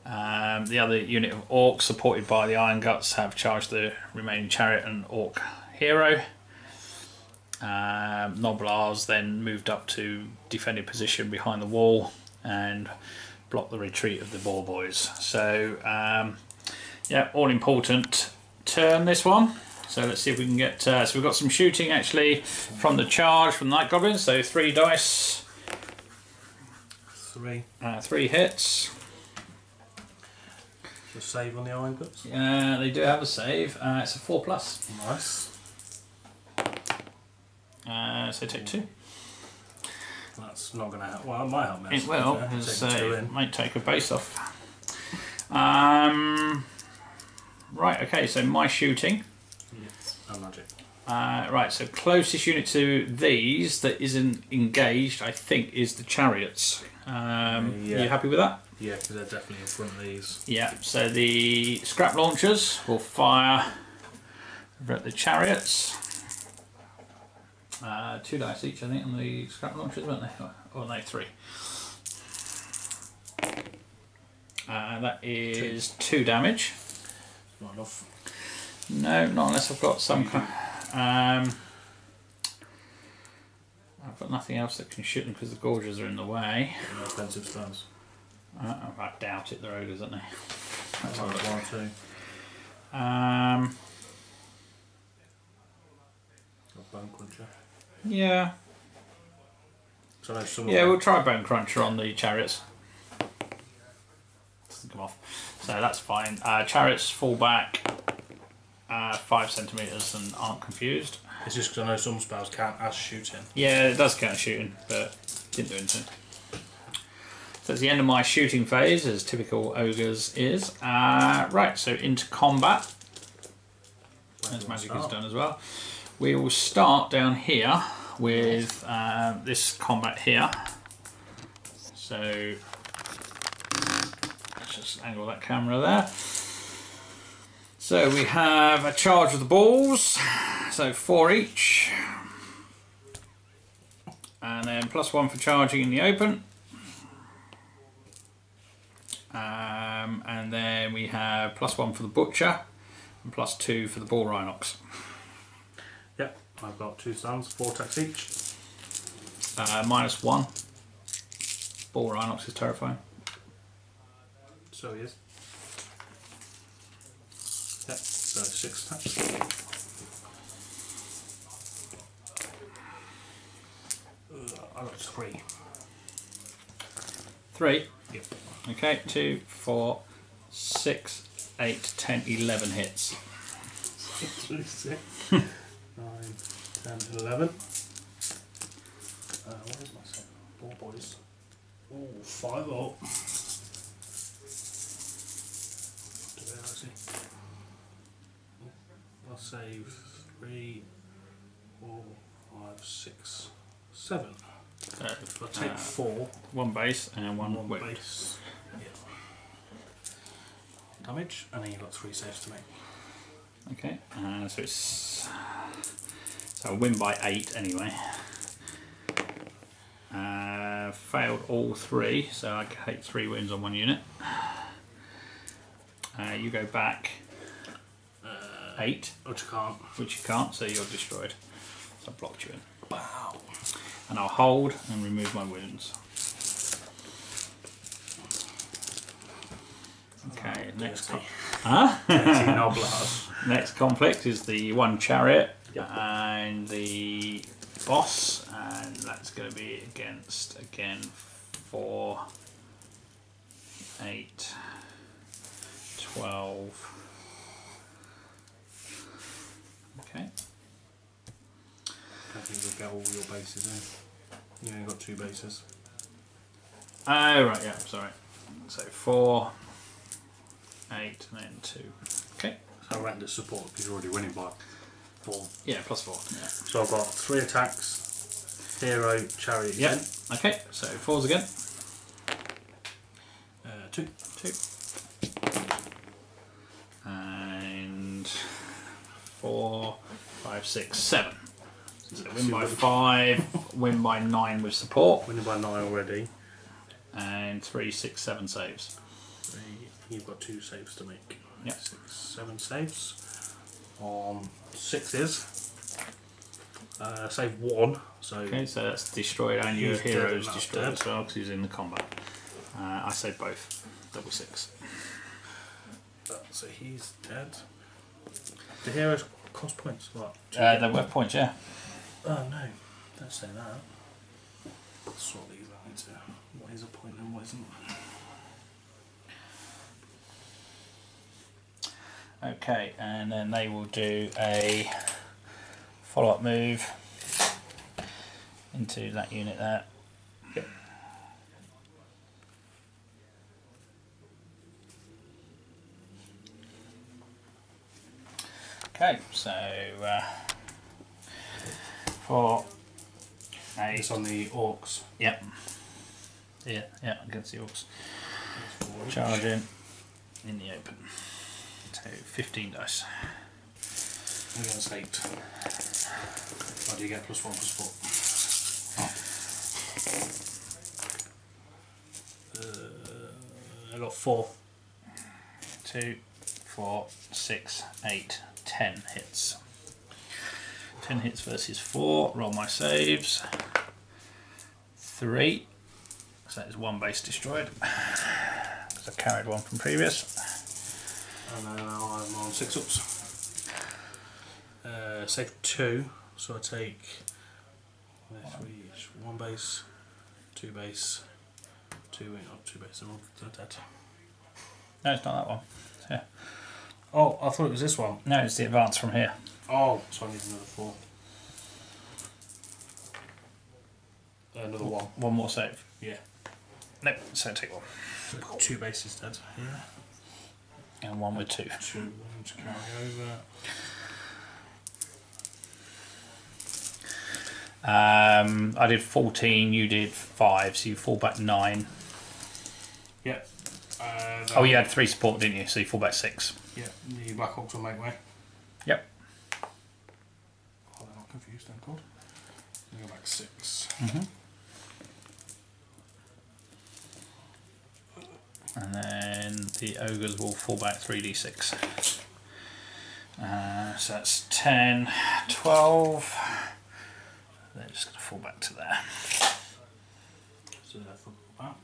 The other unit of Orcs, supported by the Iron Guts, have charged the remaining chariot and Orc hero. Noblars then moved up to defended position behind the wall and blocked the retreat of the ball boys. So yeah, all important turn this one. So let's see if we can get so we've got some shooting actually from the charge from Night Goblins, so 3 dice. 3. 3 hits. The save on the Iron Guts. They do have a save. It's a 4+. Nice. So take 2. That's not going to help. Well, it might help me. It will, Yeah, because take 2 it in. might take a base off. Right, okay, so my shooting. Yes, and magic. Right, so closest unit to these that isn't engaged, I think, is the chariots. Yeah. You happy with that? Yeah, because they're definitely in front of these. Yeah, so the scrap launchers will fire over at the chariots. 2 dice each, I think, on the scrap launchers, weren't they? Or no, 3. That is 2 damage. Not enough. No, not unless I've got some kind. I've got nothing else that can shoot them because the gorges are in the way. No offensive stones. I doubt it. They're ogres, aren't they? Let's have a look. 1 or 2. Got Bone Cruncher. Yeah. So I know some Yeah, of we'll try Bone Cruncher on the chariots. Doesn't come off. So that's fine. Chariots fall back 5 centimetres and aren't confused. It's just because I know some spells count as shooting. Yeah, it does count as shooting, but didn't do anything. So it's the end of my shooting phase, as typical ogres is. Right, so into combat. as magic is done as well. We will start down here with this combat here. So let's just angle that camera there. So we have a charge of the balls, so 4 each, and then +1 for charging in the open, and then we have +1 for the butcher and +2 for the ball rhinox. Yep, I've got 2 stands, 4 attacks each. -1. Ball rhinox is terrifying. So he is. Yep, so 6 attacks. I got 3. 3? Yep. Okay, 2, 4, 6, 8, 10, 11 hits. 6, 9, 10, 11. What is my set? 4 boys. Oh, 5 up. I'll save 3, 4, 5, 6, 7. I'll take 4. 1 base and 1 whip. Base. Yeah. Damage, and then you've got 3 saves to make. Okay, so it's a win by 8 anyway. Failed all 3, so I take 3 wins on 1 unit. You go back 8, Which you can't. which you can't, so you're destroyed. So I blocked you in. Wow. And I'll hold and remove my wounds. Okay, next next conflict is the 1 chariot and the boss, and that's going to be against again 4, 8, 12. Okay. I think you'll get all your bases in. You only got 2 bases. Oh right, yeah, sorry. So 4, 8, and then 2. Okay. So horrendous support because you're already winning by 4. Yeah, +4. Yeah. So I've got 3 attacks. Hero, chariot again. Okay, so 4s again. 2. 2. And 4, 5, 6, 7. So win by 5, win by 9 with support. Winning by 9 already. And 3, 6, 7 saves. 3. You've got 2 saves to make. Yep. 6, 7 saves. On 6s. Save 1. So Okay, so that's destroyed, and your he's dead hero's and that's destroyed dead. as well because he's in the combat. I saved both. Double 6. So he's dead. The heroes cost points. What? They're worth points, yeah. Oh no, don't say that. Sort these out into what is a point and what isn't. Okay, and then they will do a follow-up move into that unit there. Yep. Okay, so for It's on the orcs. Yep. Yeah, against the orcs. Charging in the open. So 15 dice. Against 8. What do you get? +1 +4. I got 4. 2, 4, 6, 8, 10 hits. 10 hits versus 4. Roll my saves. 3. So that is 1 base destroyed. Because I carried 1 from previous. And then I'm on 6 ups. Save 2, so I take 3 each. 1 base, 2 base, 2 base, they're dead. No, it's not that one. Yeah. Oh, I thought it was this one. No, it's the advance from here. Oh, so I need another 4. Another 1. 1 more save. Yeah. Nope, so take 1. So 2 bases dead here. And 1 with 2. 2 to carry over. I did 14, you did 5, so you fall back 9. Yep. Oh, you had 3 support, didn't you? So you fall back 6. Yep, the Blackhawks will make way. Yep. Oh, they're not confused then, God. They go back 6. And then the Ogres will fall back 3d6. So that's 10, 12. They're just going to fall back to there. So they're full back.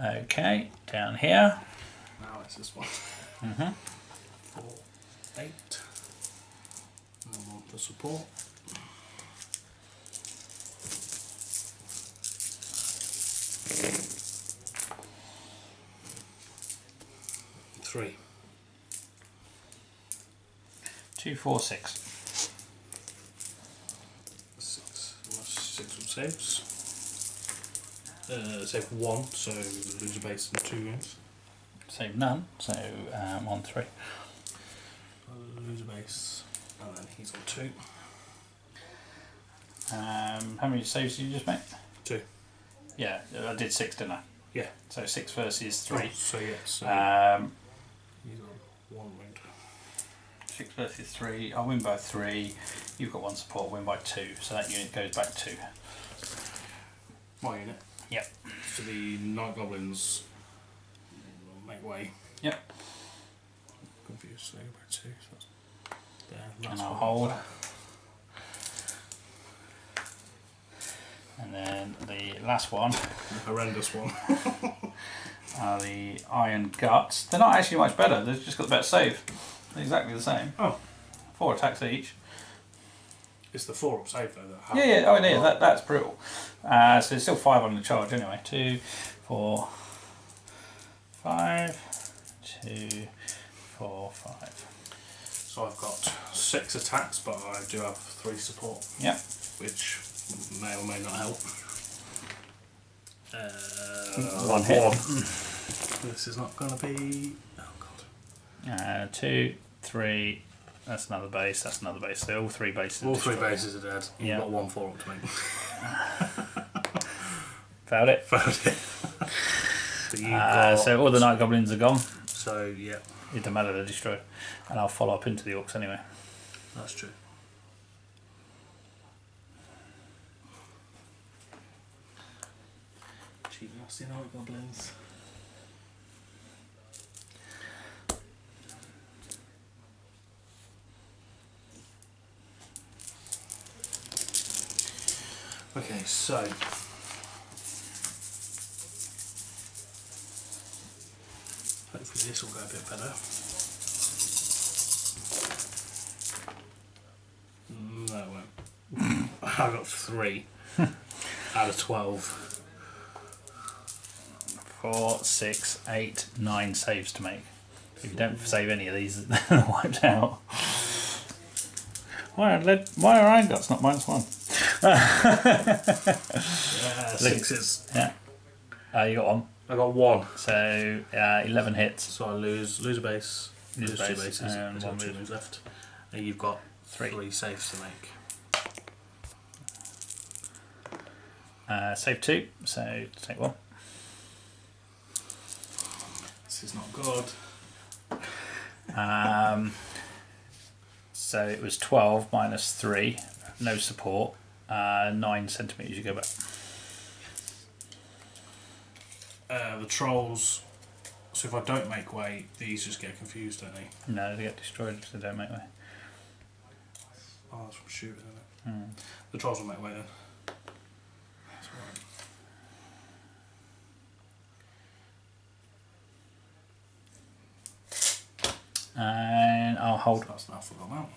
Okay, down here. Now it's this one. 4, 8. And I want the support. 3. 2, 4, 6. 6 with saves. Save 1, so lose a base and 2 wins. Save none, so on 3. Lose a base, and then he's on 2. How many saves did you just make? 2. Yeah, I did 6, didn't I? Yeah. So 6 versus 3. Oh, so yes. He's on 1 win. 6 versus 3. I'll win by 3. You've got 1 support, win by 2. So that unit goes back 2. My unit. Yep. So the Night Goblins will make way. Yep. Confused, so they go back 2. So that's there. That's And I'll one. hold. And then the last one The horrendous one. are the Iron Guts. They're not actually much better, they've just got the better save. They're exactly the same. Oh. 4 attacks each. It's the 4 up save though. That Yeah, oh yeah, that's brutal. So there's still 5 on the charge anyway. 2, 4, 5. 2, 4, 5. So I've got 6 attacks, but I do have 3 support. Yep. Which may or may not help. 1 hit. This is not going to be... Oh god. 2, 3. That's another base. That's another base. So all 3 bases. All 3 bases are dead. You've Yeah. got 1 4 up to make. Found it. Found it. But you've got... So all the Night Goblins are gone. So yeah, It doesn't matter, they're destroyed. And I'll follow up into the Orcs anyway. that's true. Cheap nasty Night Goblins. Okay, so hopefully this will go a bit better. No, it won't. I got 3 out of 12. 4, 6, 8, 9 saves to make. If you don't save any of these, they're wiped out. Why are Iron Guts not -1? Sixes. Yeah. You got 1. I got 1. So 11 hits. So I lose a base, Lose lose a 2 base, bases, and and 1 2 move. moves left. And you've got 3. 3 saves to make. Save 2, so take 1. This is not good. So it was 12 minus 3, no support, 9 centimetres you go back. The trolls. So if I don't make way, these just get confused, don't they? No, they get destroyed if they don't make way. Oh, that's from shooting, isn't it? The trolls will make way then. That's alright. And I'll hold, That's now forgot about.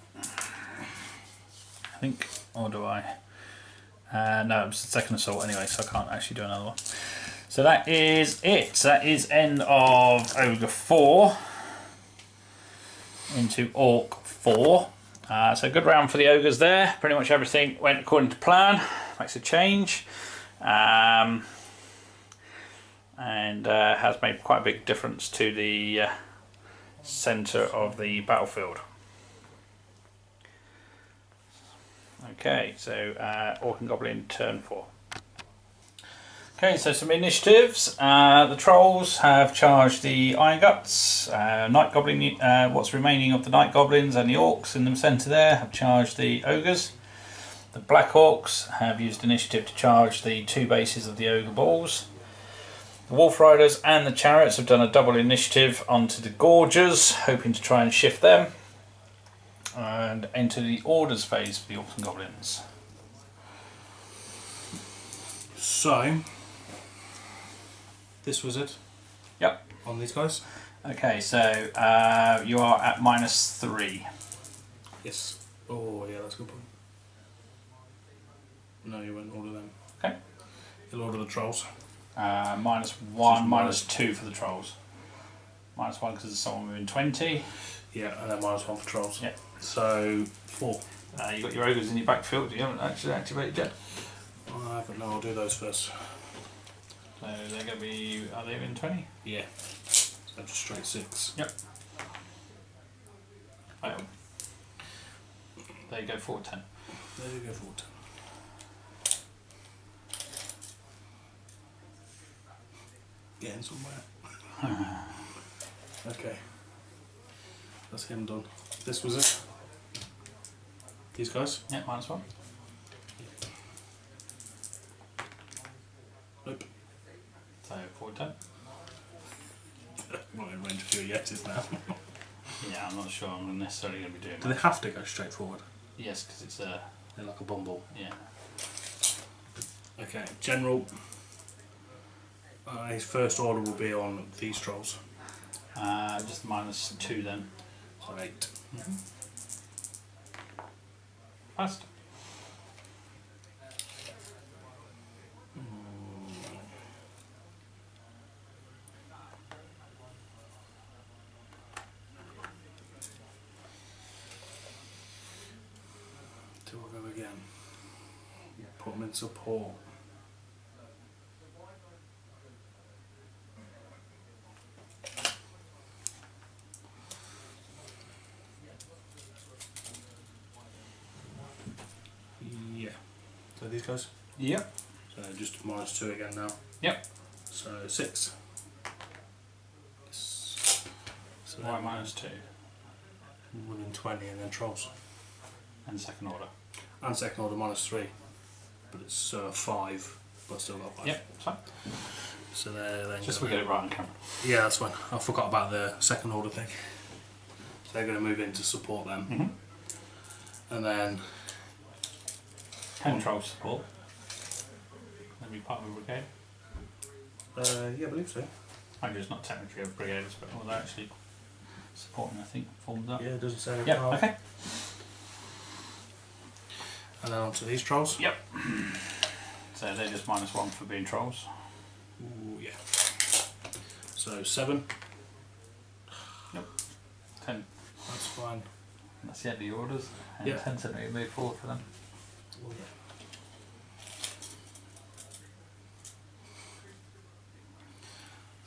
I think, or do I? No, it was the second assault anyway, so I can't actually do another one. So that is it. That is end of Ogre 4 into Orc 4. So good round for the Ogres there. Pretty much everything went according to plan. Makes a change. And has made quite a big difference to the centre of the battlefield. Okay, so Orc and Goblin turn 4. Okay, so some initiatives. The Trolls have charged the Iron Guts. Night Goblin, what's remaining of the Night Goblins and the Orcs in the centre there have charged the Ogres. The Blackhawks have used initiative to charge the 2 bases of the Ogre Balls. The Wolf Riders and the Chariots have done a double initiative onto the Gorgers, hoping to try and shift them. And enter the orders phase for the Orcs and Goblins. So, this was it. Yep. On these guys. Okay, so you are at -3. Yes. Oh yeah, that's a good point. No, you won't order them. Okay. You'll order the Trolls. -1, -2 for the Trolls. -1 because there's someone moving 20. Yeah, and then -1 for Trolls. Yep. So 4. You got your Ogres in your backfield. You haven't actually activated yet. I haven't. No, I'll do those first. So they're going to be. Are they in 20? Yeah. So just straight 6. Yep. Oh. There you go, 4-10. There you go, 4-10. Getting somewhere. Okay. That's him done. This was it. These guys? Yeah, -1. Nope. So 4-10. Not in range of your yeses now. Yeah, I'm not sure I'm necessarily going to be doing Do that. they have to go straight forward? Yes, because it's a. They're like a bumble. Yeah. Okay, general. His first order will be on these Trolls. Just -2 then. So 8. Fast. Do I go again? Put them in support. Yeah. So these guys? Yep. So just -2 again now. Yep. So 6. So Why -2? within 20 and then Trolls. And second order. And second order -3. But it's 5, but still got 5. Yep, so. So they're then Just so we get it right on camera. yeah, that's fine. I forgot about the second order thing. So they're going to move in to support them. And then 10 Troll support. That'd be part of a brigade. yeah, I believe so. Ogre's not technically a brigade, but well, they're actually supporting, I think, forms up. Yeah, it doesn't say. Yep, okay. And then onto these Trolls. Yep. So they're just -1 for being Trolls. Ooh, yeah. So 7. Yep. 10. That's fine. That's the end of the orders. And Yep. 10 centimetre move forward for them. Oh, yeah.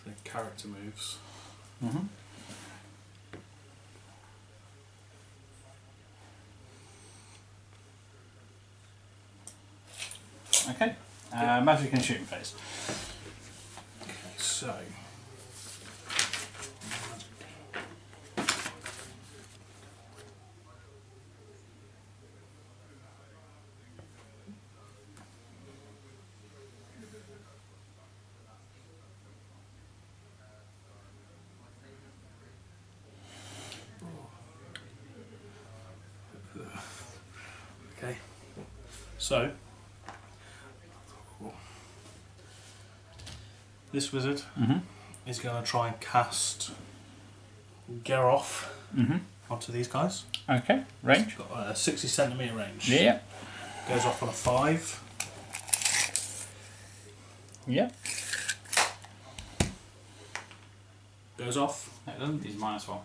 So character moves. Okay. Magic and shooting phase. Okay, so. Okay, so this wizard is going to try and cast Geralt onto these guys. Okay. Range. Got a 60 centimetre range. Yeah. Goes off on a 5. Yeah. Goes off. No, it doesn't. He's -1.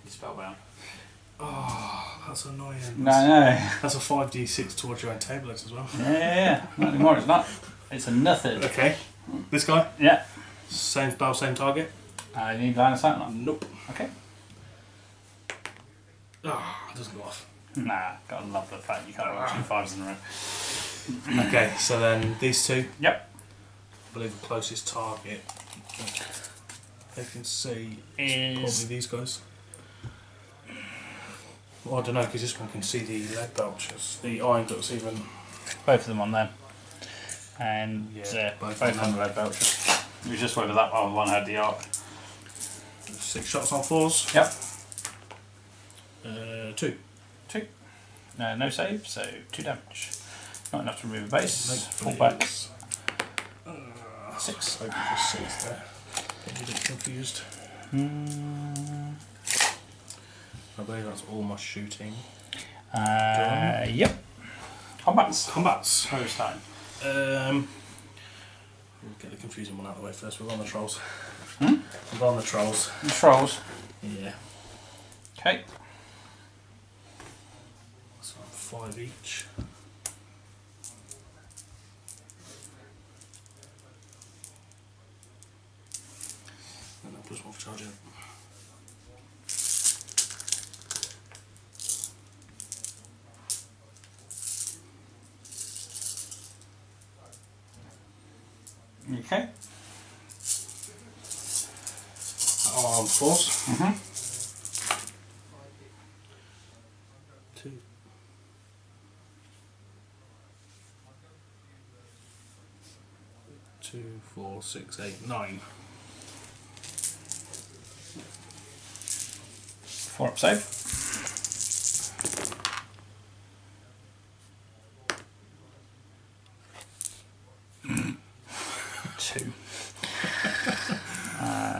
He's spellbound. Oh, that's annoying. No. That's a 5d6 towards your own table as well. Yeah. Not anymore. It's not. It's a nothing. Okay. This guy? Yeah. Same spell, same target? I need line of sight on. Nope. Okay. Ah, it doesn't go off. Nah, gotta love the fact you can't roll 2 5s in a row. Okay, so then these two. Yep. I believe the closest target they can see Is probably these guys. Well, I don't know, because this one can see the lead belchers. The iron guts even. both of them on there. And Yeah, both on the lead belcher. It was just whether that one had the arc. 6 shots on 4s. Yep. 2. 2. No save, so 2 damage. Not enough to remove a base. Nope, Fall back. 6. Hoping for 6 there. Get a bit confused. I believe that's all my shooting. Yep. Combats. Combats. First time. We'll get the confusing one out of the way first. We're on the trolls. Hmm? We're on the trolls. The trolls. Yeah. Okay. So 5 each. And then plus 1 for charging. Okay. On 4s. Mm-hmm. 2. 2, 4, 6, 8, 9. 4 up save. 2.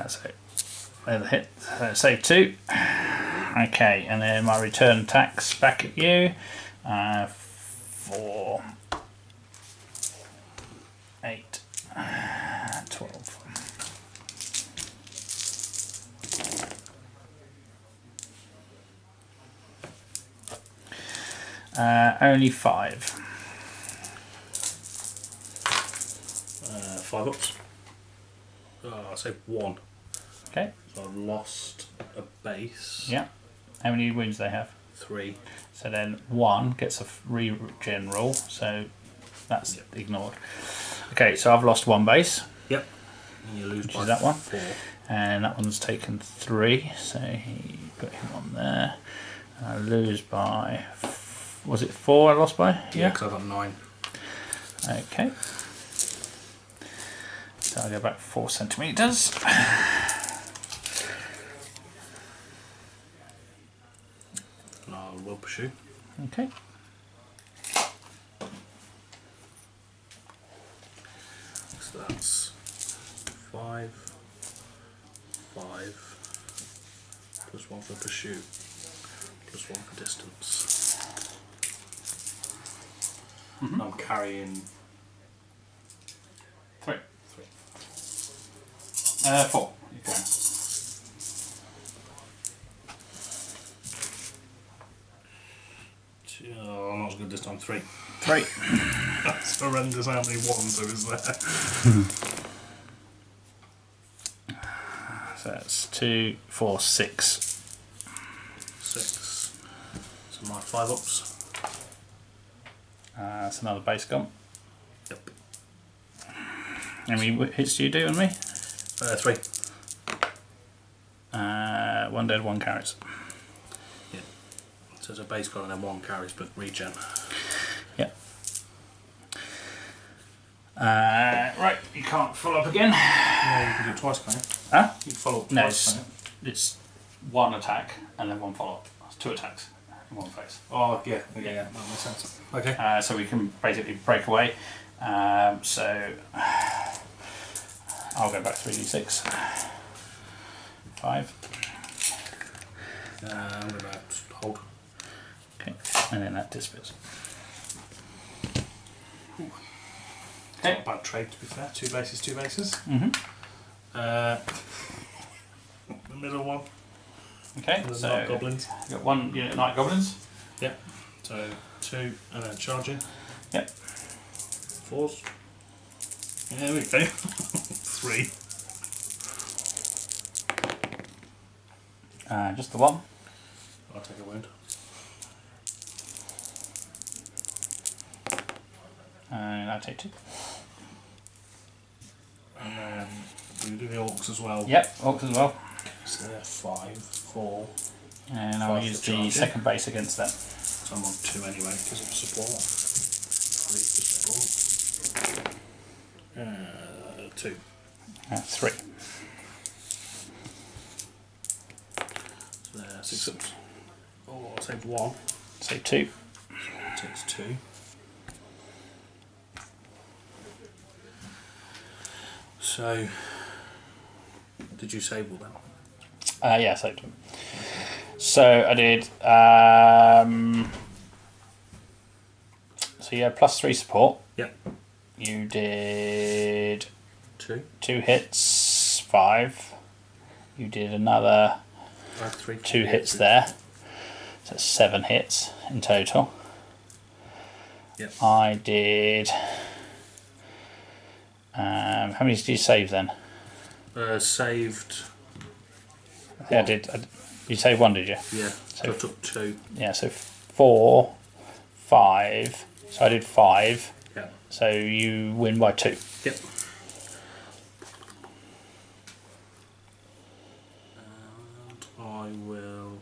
So there's a hit. Save 2. Okay, and then my return attacks back at you. 4, 8, 12. Only 5. 5 ups. I saved 1. Okay. So I've lost a base. Yeah. How many wounds they have? 3. So then 1 gets a regen roll, so that's ignored. Okay, so I've lost 1 base. Yep. And you lose Which by is that one. 4. And that one's taken 3, so he put him on there. I lose by, was it 4 I lost by? Yeah, because I've got 9. Okay. So I'll go back 4 centimetres. And I will pursue. Okay. So that's 5, 5, plus 1 for pursuit, plus 1 for distance. I'm carrying 3. 3. 4. You can. Oh, I'm not as good this time. 3. 3. That's horrendous how many 1s there is there. So that's 2, 4, 6. 6. So my 5 ups. That's another base gone. Yep. How many hits do you do on me? 3. 1 dead, 1 carries. Yeah. So it's a base gun and then 1 carries but regen. Yeah. Right, you can't follow up again. Yeah, you can do it twice, can't you? Huh? You can follow up No, twice, can't you? it's 1 attack and then 1 follow up. It's 2 attacks in 1 phase. Oh, yeah, that makes sense. Okay. So we can basically break away. So I'll go back 3d6. 5. I'm going to just hold. Okay, and then that dissipates. Okay. Not a bad trade, to be fair. 2 bases, 2 bases. Mm-hmm. The middle one. Okay, And so night goblins. you've got 1 unit of night goblins. Yep. So 2 and then charging. Yep. 4s. There we go. 3. Just the 1. I'll take a wound. And I take 2. And then we do the orcs as well. Yep, Orcs as well. So they're 5, 4. And I'll use the second base against them. So I'm on 2 anyway because of support. 3 for support. 2. 3. So they're 6 ups. Oh, I'll save 1. Save 2. Takes 2. So, did you save all them? Yeah, saved 2. So I did. So you had +3 support. Yep. You did 2. 2 hits, 5. You did another 2 hits there. So that's 7 hits in total. Yep. I did. How many did you save then? Saved. Yeah, I did. You saved 1, did you? Yeah. So I took 2. Yeah, so 4, 5. So I did 5. Yeah. So you win by 2. Yep. And I will.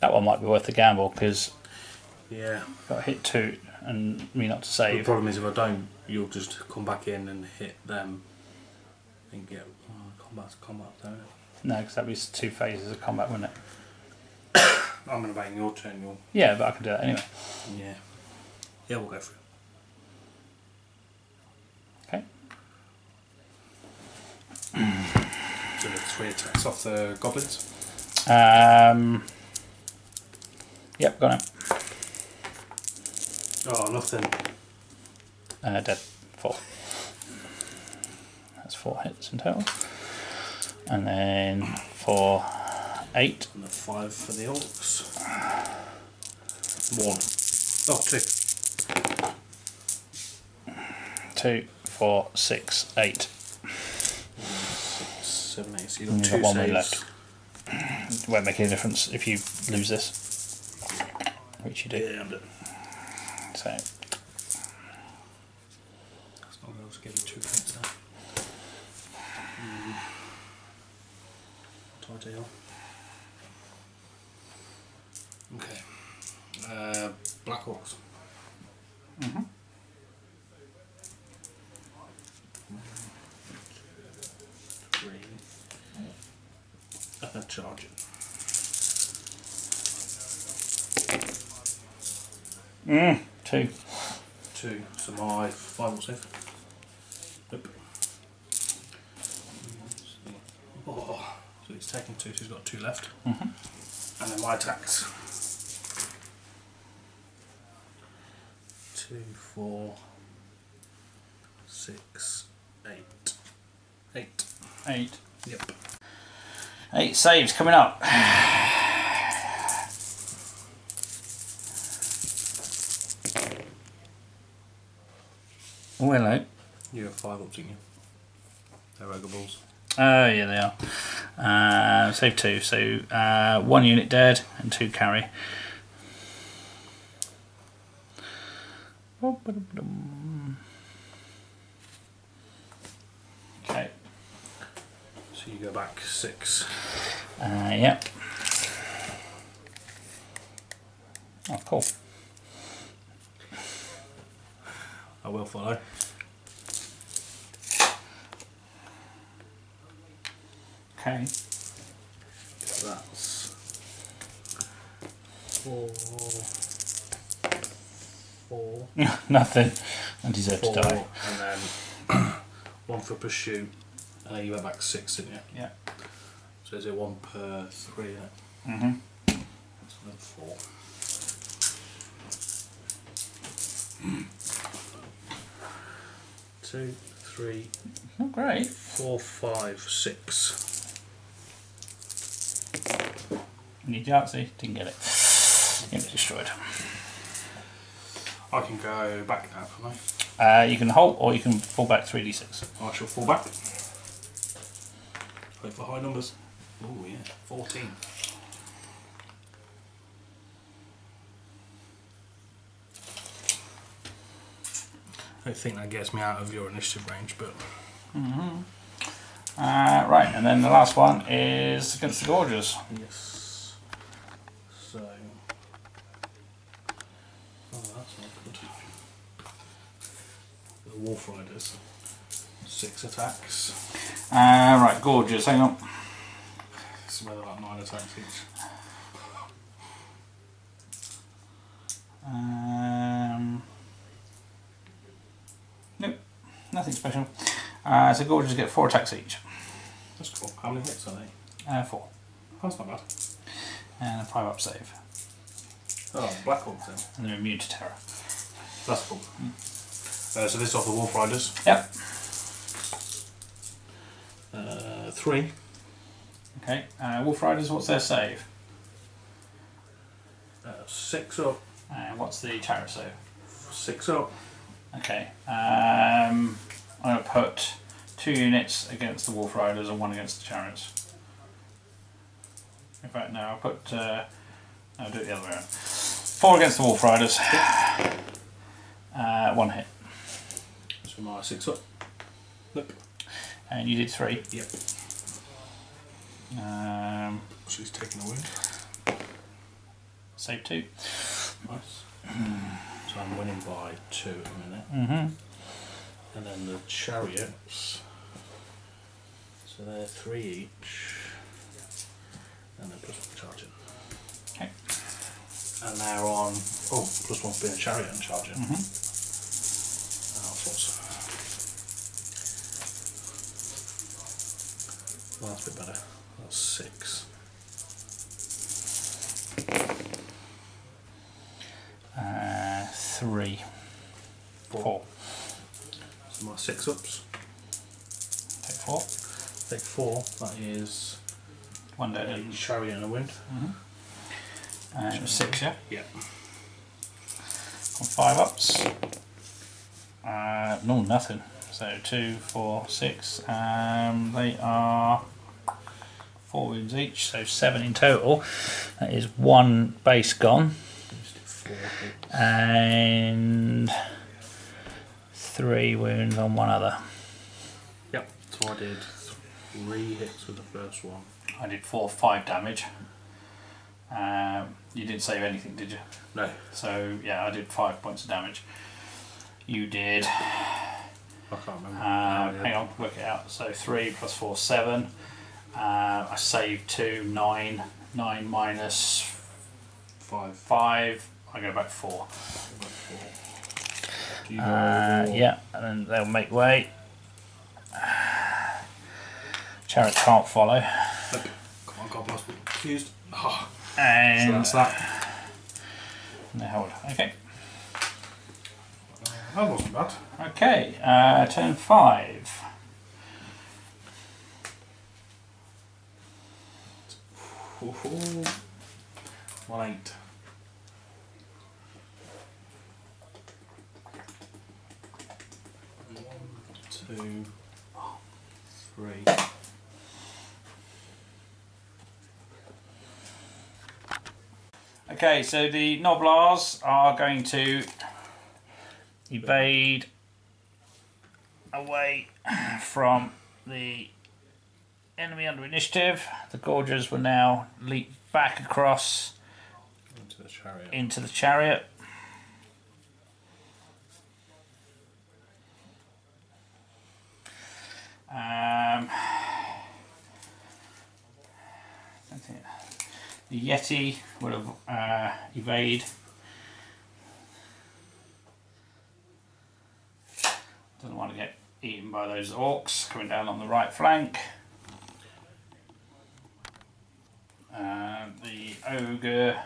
That one might be worth the gamble because Yeah. got to hit 2 and me not to The save. problem is if I don't, you'll just come back in and hit them and get combat, don't it? No, because that'd be 2 phases of combat, wouldn't it? I'm going to bang your turn. Yeah, but I can do that anyway. Yeah. Yeah, we'll go for it. Okay. So the 3 attacks off the goblins. Yep, got him. Oh, nothing. Dead. 4. That's 4 hits in total. And then for 8. And a 5 for the orcs. 1. Oh, 2. 2, 4, 6, 8. 6, 7, 8. So And you've you've got got 2 1 win saves. left. It won't make any difference if you lose this. Which you do. Yeah, I'm done. So That's not going to give you 2 points now. Ideal. Okay. Blackhawks. Mhm. 3. Charging. 2. 2. So my 5 will save. Nope. Oh, so he's taken 2, so he's got 2 left. Mhm. And then my attacks. 2, 4, 6, 8. 8. 8. Yep. 8 saves coming up. Oh, hello. You have 5 up, didn't you? They're Ogre balls. Oh, yeah, they are. Save 2. So 1 unit dead and 2 carry. Okay. So you go back 6. Yep. Oh, cool. I will follow. Okay. That's 4. 4. Nothing. I deserve 4, to die. and then 1 for pursuit, and then you went back 6, didn't you? Yeah. So is it 1 per 3? Yeah? Mm-hmm. That's another 4. Two, 3, Oh, great. 4, 5, 6. Need Yahtzee. Didn't get it. It was destroyed. I can go back now, can I? You can halt or you can fall back 3d6. I shall fall back. Wait for high numbers. Oh yeah, 14. I don't think that gets me out of your initiative range, but... Right, and then the last one is against the Gorgers. Yes. So... Oh, that's not good. The Wolf Riders. 6 attacks. Right, Gorgers, hang on. So they're like 9 attacks each. Nope, nothing special. So Gorgers get 4 attacks each. That's cool. How many hits are they? 4. That's not bad. And a 5 up save. Oh, Blackhawks then. And they're immune to terror. That's cool. So this is off the Wolf Riders. Yep. 3. Okay, Wolf Riders, what's their save? 6 up. And what's the chariot save? 6 up. Okay, I'm going to put 2 units against the Wolf Riders and 1 against the chariots. In fact, no, I'll put. I'll do it the other way around. 4 against the Wolf Riders. 1 hit. So my 6 up. Nope. And you did 3. Yep. She's taking a wound. Save 2. Nice. So I'm winning by 2 at the minute. And then the chariots. So they're 3 each. And then plus 1 charging. Okay. And they're on. Oh, plus 1 for being a chariot and charging. Oh, false. Well, that's a bit better. That's 6. 3. 4. So my 6 ups. Take 4. Take 4. That is 1 dead. a chariot and a wind. And it was 6, yeah? Yeah. On 5 ups. No, nothing. So 2, 4, 6. They are 4 wounds each, so 7 in total. That is 1 base gone. And 3 wounds on 1 other. Yep. So I did 3 hits with the first one. I did 5 damage. You didn't save anything, did you? No. So yeah, I did 5 points of damage. You did. I can't remember. Hang on, work it out. So 3 plus 4, 7. I saved 2, 9. 9 minus 5. I go back 4. Do you go Yeah, and then they'll make way. Chariot can't follow. Nope. Come on, God bless me. Confused. Oh. And So that's that. No, hold. Okay. That wasn't bad. Okay, turn 5. Ooh. 1 8. 2, 3. Okay, so the Noblars are going to evade away from the enemy under initiative. The Gorgers will now leap back across Into the chariot. into the chariot. The Yeti will evade. Doesn't want to get eaten by those orcs coming down on the right flank. The Ogre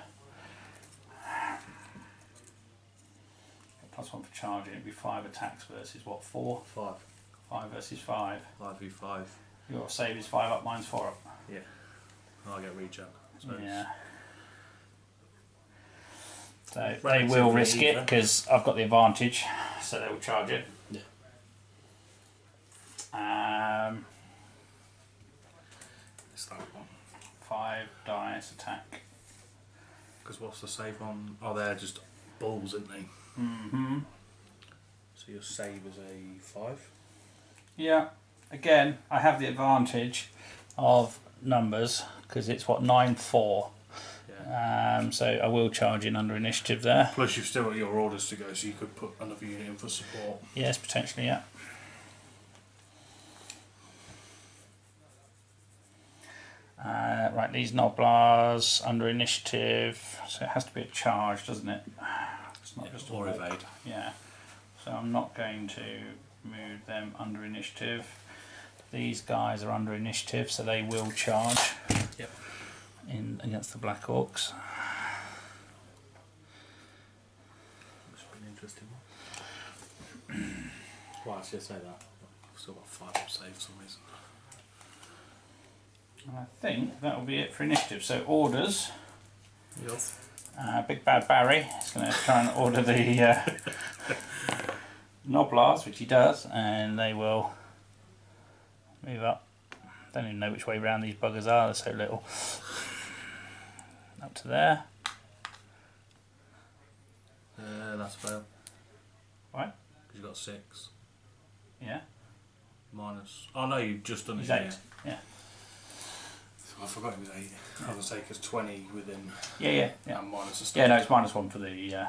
+1 for charging, it'd be 5 attacks versus what, 4? 5. 5 versus 5. 5v5. Your save is 5 up, mine's 4 up. Yeah. And I'll get regen. So Yeah. So they will risk it because I've got the advantage, so they will charge it. Yeah. It's that one. 5 dice attack. Because what's the save on? Oh, they're just balls, aren't they? Mm-hmm. So So your save is a 5. Yeah. Again, I have the advantage of numbers because it's what 9-4. Yeah. So I will charge in under initiative there. Plus you've still got your orders to go, so you could put another unit in for support. Yes, potentially, yeah. Right, these Noblars under initiative, so it has to be a charge, doesn't it? It's not just or evade. Yeah. So I'm not going to move them under initiative. These guys are under initiative, so they will charge. Yep. In against the Blackhawks. This will be an interesting one. Well, I should say that. I've still got 5 up save for some reason. I think that will be it for initiative. So orders. Yes. Big Bad Barry is going to try and order the Noblars, which he does, and they will move up. Don't even know which way round these buggers are, they're so little. Up to there. That's a fail. Right? Because you've got 6. Yeah. Minus. Oh no, you've just done He's it. 8. Yeah. So I forgot it was 8. I was going to say because 20 within. Yeah. And minus a stuff. Yeah, no, it's -1 for the.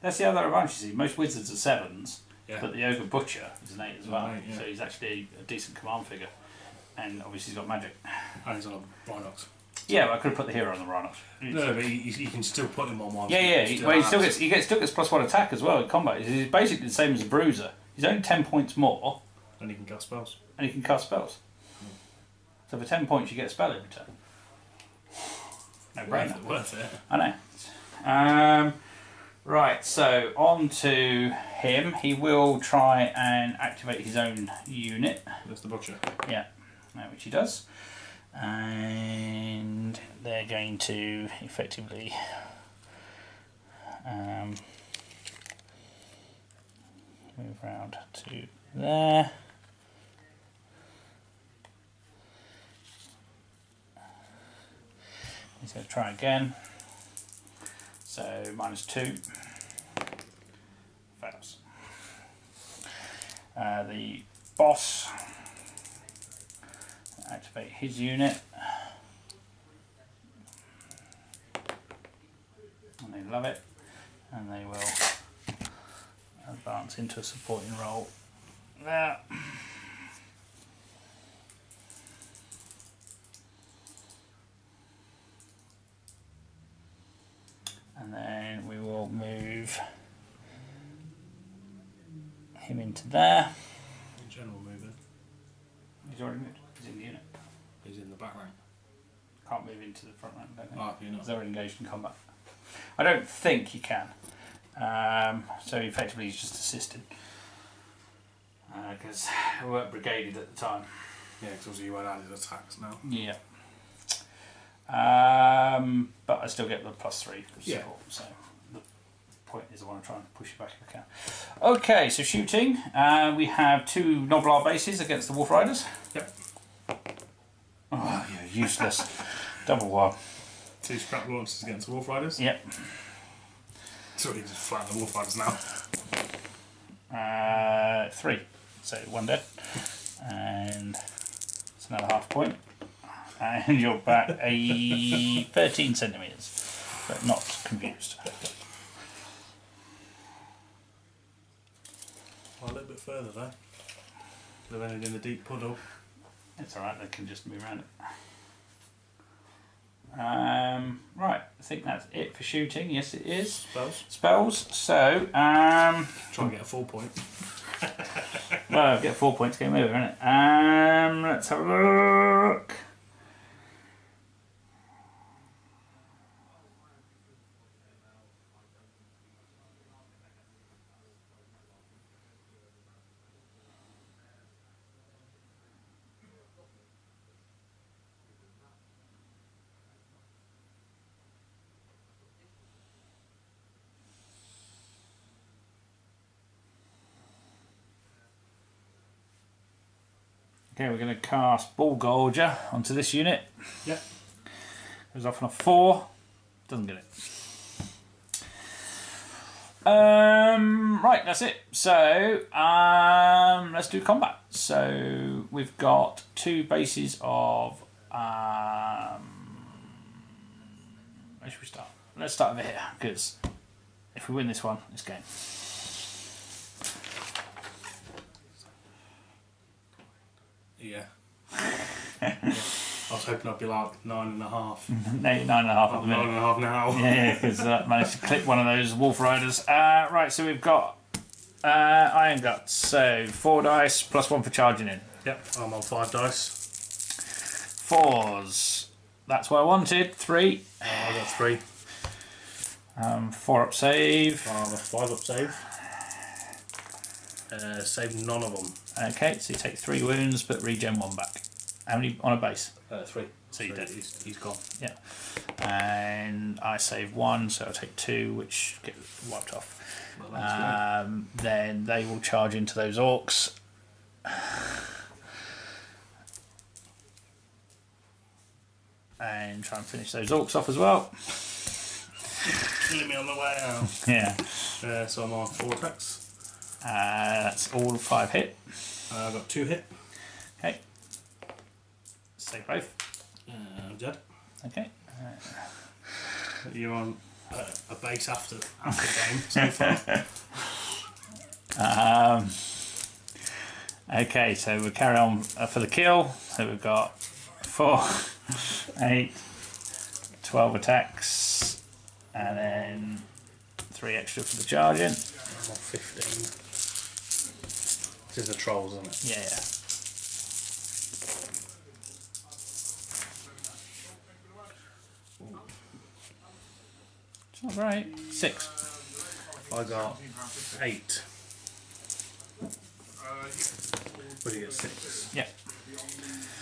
That's the other advantage. You see, most wizards are 7s, but the Ogre Butcher is an 8 as well. 8, yeah. So he's actually a decent command figure, and obviously he's got magic. And he's on a Rhinox. Yeah, but I could have put the hero on the Rhinox. No, but you can still put him on one. Yeah. He still gets +1 attack as well in combat. He's basically the same as a Bruiser. He's only 10 points more, and he can cast spells. and he can cast spells. So for 10 points, you get a spell every turn. No brainer. Worth it. I know. Right, so on to him. He will try and activate his own unit. That's the Butcher. Yeah, which he does. And they're going to effectively move round to there. He's going to try again. So -2. Fails. The boss activate his unit. And they love it. And they will advance into a supporting role there. And then we will move him into there. In general moving. He's already moved. He's in the unit. He's in the back rank. Can't move into the front rank, don't they? Oh, you're not. Because they're already engaged in combat. I don't think he can. So effectively he's just assisting. Because we weren't brigaded at the time. Yeah, because obviously you won't add his attacks now. Yeah. But I still get the +3 support, so the point is I want to try and push you back if I can. Okay, so shooting. We have 2 Noblar bases against the Wolf Riders. Yep. Oh, you're useless. Double 1. 2 scrap launches against the Wolf Riders. Yep. So we can just flatten the Wolf Riders now. 3. So 1 dead. And it's another half point. And you're back a 13 centimetres, but not confused. Well, a little bit further though. They've ended in the deep puddle. It's alright, they can just move around it. Right, I think that's it for shooting. Yes, it is. Spells. So, try and get a 4 point. well, get 4 points, game over, innit? Let's have a look. Okay, we're going to cast Ball Gorger onto this unit. Yep. Goes off on a 4. Doesn't get it. Right, that's it. So, let's do combat. So, we've got 2 bases of. Where should we start? Let's start over here, because if we win this one, it's game. Yeah. I was hoping I'd be like 9.5. No, 9.5 at the minute. 9.5 now. Yeah, because I managed to clip one of those Wolf Riders. Right, so we've got Iron Guts. So 4 dice plus 1 for charging in. Yep, I'm on 5 dice. 4s. That's what I wanted. 3. I got 3. 4 up save. I have a 5 up save. Save none of them. Okay, so you take 3 wounds but regen 1 back. How many on a base? 3. So you did. He's gone. Yeah. And I save 1, so I'll take 2, which get wiped off. Well, then they will charge into those orcs. And try and finish those orcs off as well. Killing me on the way out. Yeah. So I'm on 4 attacks. That's all 5 hit. I've got 2 hit. Okay. Save both. I'm dead. Okay. You're on a base after game so far. Okay, so we'll carry on for the kill. So we've got 4, 8, 12 attacks, and then 3 extra for the charging. I'm on 15. This is the trolls, isn't it? Yeah. It's not right. 6. I got 8. What do you get? 6? Yep.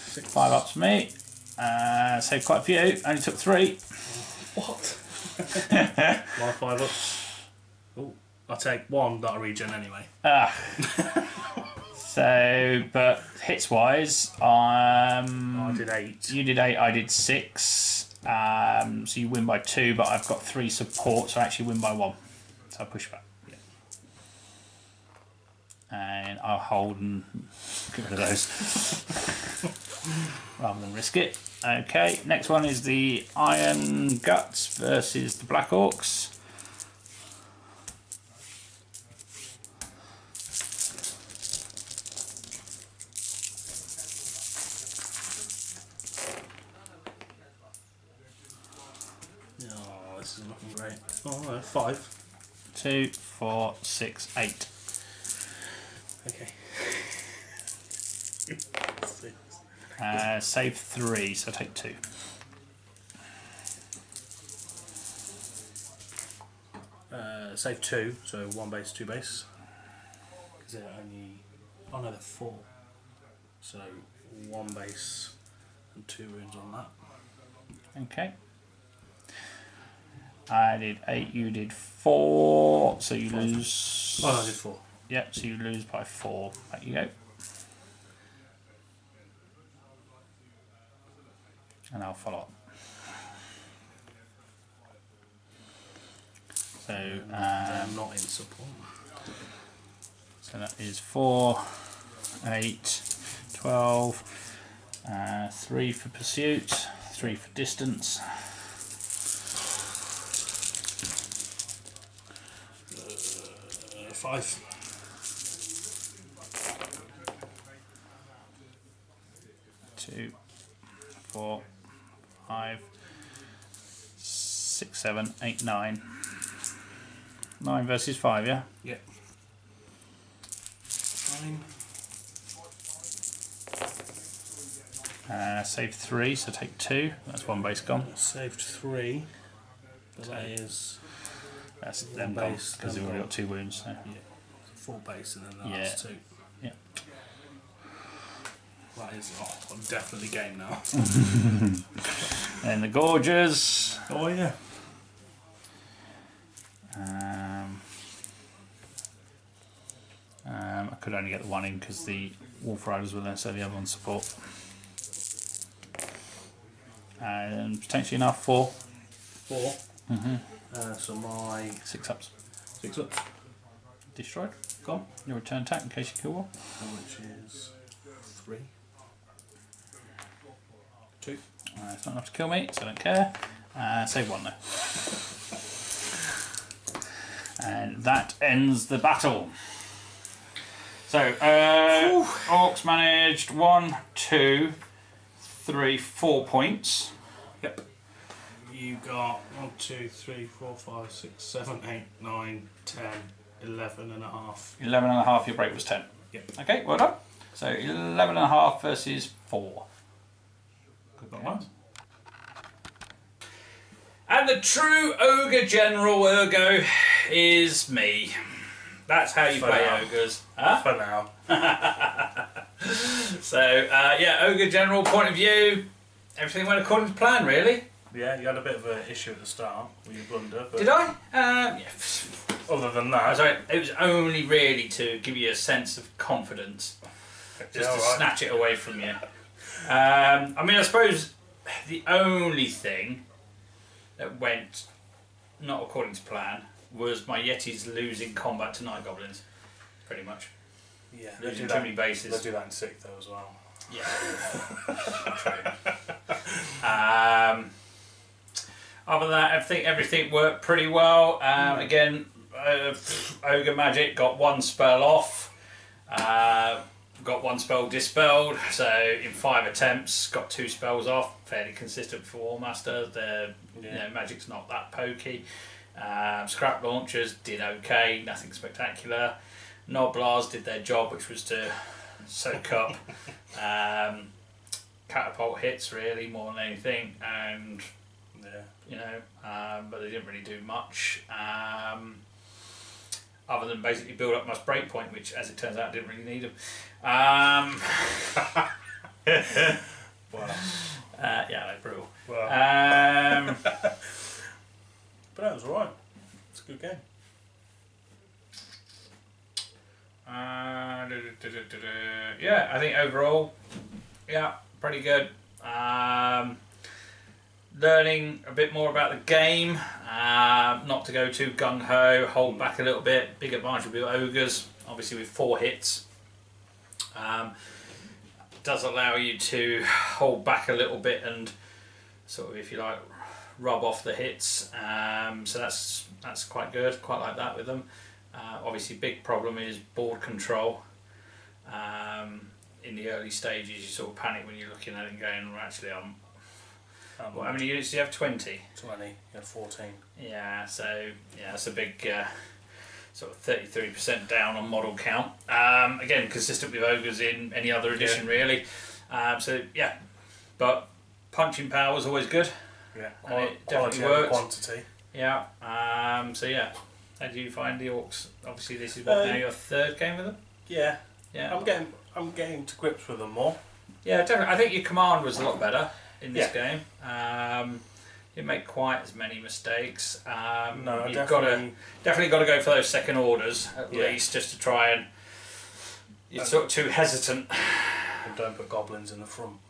6. 5 up to me. Saved quite a few. Only took 3. What? My 5 up. Oh, I take 1 that I regen anyway. So, but hits wise, I did 8. you did 8, I did 6. So you win by 2, but I've got 3 support, so I actually win by 1. So I push back. Yeah. And I'll hold and get rid of those rather than risk it. Okay, next one is the Iron Guts versus the Blackhawks. Oh, this is looking great. Oh, 5. 2, 4, 6, 8. Okay. Save 3, so take 2. Save 2, so 1 base, 2 base. Because they're only. Oh no, they're 4. So 1 base and 2 wounds on that. Okay. I did 8, you did 4, so you lose. Oh, no, I did 4. Yep, so you lose by 4. Back you go. And I'll follow up. So, They're not in support. so that is 4, 8, 12, 3 for pursuit, 3 for distance. 5. 2, 4, 5, 6, 7, 8, 9. 9 versus 5, yeah? Yeah. 9. Save 3, so take 2. That's 1 base gone. Saved 3. So that is. That's them gone because they've already got 2 wounds. So. Yeah. 4 base and then that's 2. Yeah. That is definitely game now. And the Gorges. Oh yeah. I could only get the 1 in because the Wolf Riders were there, so the other one's support. And potentially enough 4. 4. So my 6 ups. 6 ups. Destroyed. Gone. Your return attack in case you kill one. Which is 3. 2. It's not enough to kill me, so I don't care. Save 1 though. And that ends the battle. So, Orcs managed 1, 2, 3, 4 points. Yep. You got 1, 2, 3, 4, 5, 6, 7, 8, 9, 10, 11 and a half. 11 and a half, your break was 10. Yep. Okay, well done. So 11 and a half versus 4. Good Not game. bad. And the true Ogre General Ergo is me. That's how you play Ogres. Huh? For now. So, yeah, Ogre General point of view, everything went according to plan, really. Yeah, you had a bit of an issue at the start with your blunder. But Did I? Yeah. other than that... Sorry, it was only really to give you a sense of confidence. Just to snatch it away from you. I mean, I suppose the only thing that went not according to plan was my Yetis losing combat to Night Goblins, pretty much. Yeah, Losing too many bases. They do that in Sick though as well. Yeah. Other than that, I think everything worked pretty well. Again, Ogre Magic got 1 spell off. Got 1 spell dispelled, so in 5 attempts got 2 spells off. Fairly consistent for Warmaster. You know, magic's not that pokey. Scrap launchers did okay, nothing spectacular. Noblars did their job, which was to soak up catapult hits really more than anything, and you know, but they didn't really do much. Other than basically build up my breakpoint, which, as it turns out, didn't really need them. Wow. Yeah, they're brutal. Wow. But that was alright. It's a good game. Yeah, I think overall, yeah, pretty good. Learning a bit more about the game, not to go too gung-ho, hold back a little bit. Big advantage with Ogres, obviously with 4 hits. Does allow you to hold back a little bit and sort of, if you like, rub off the hits. So that's quite good, quite like that with them. Obviously big problem is board control. In the early stages you sort of panic when you're looking at it and going, well, actually well, how many units do you have? 20? 20, you had 14. Yeah, so yeah, that's a big sort of 33% down on model count. Again, consistent with Ogres in any other edition really. So yeah, but punching power was always good. Yeah, and it quality definitely worked. Quantity. Yeah, so yeah, how do you find the Orcs? Obviously this is what, now your 3rd game with them? Yeah. Yeah. I'm getting to grips with them more. Yeah, definitely. I think your command was a lot better in this game. Didn't make quite as many mistakes. No, you've definitely got to go for those second orders at least, just to try and. You're sort of too hesitant. And don't put goblins in the front.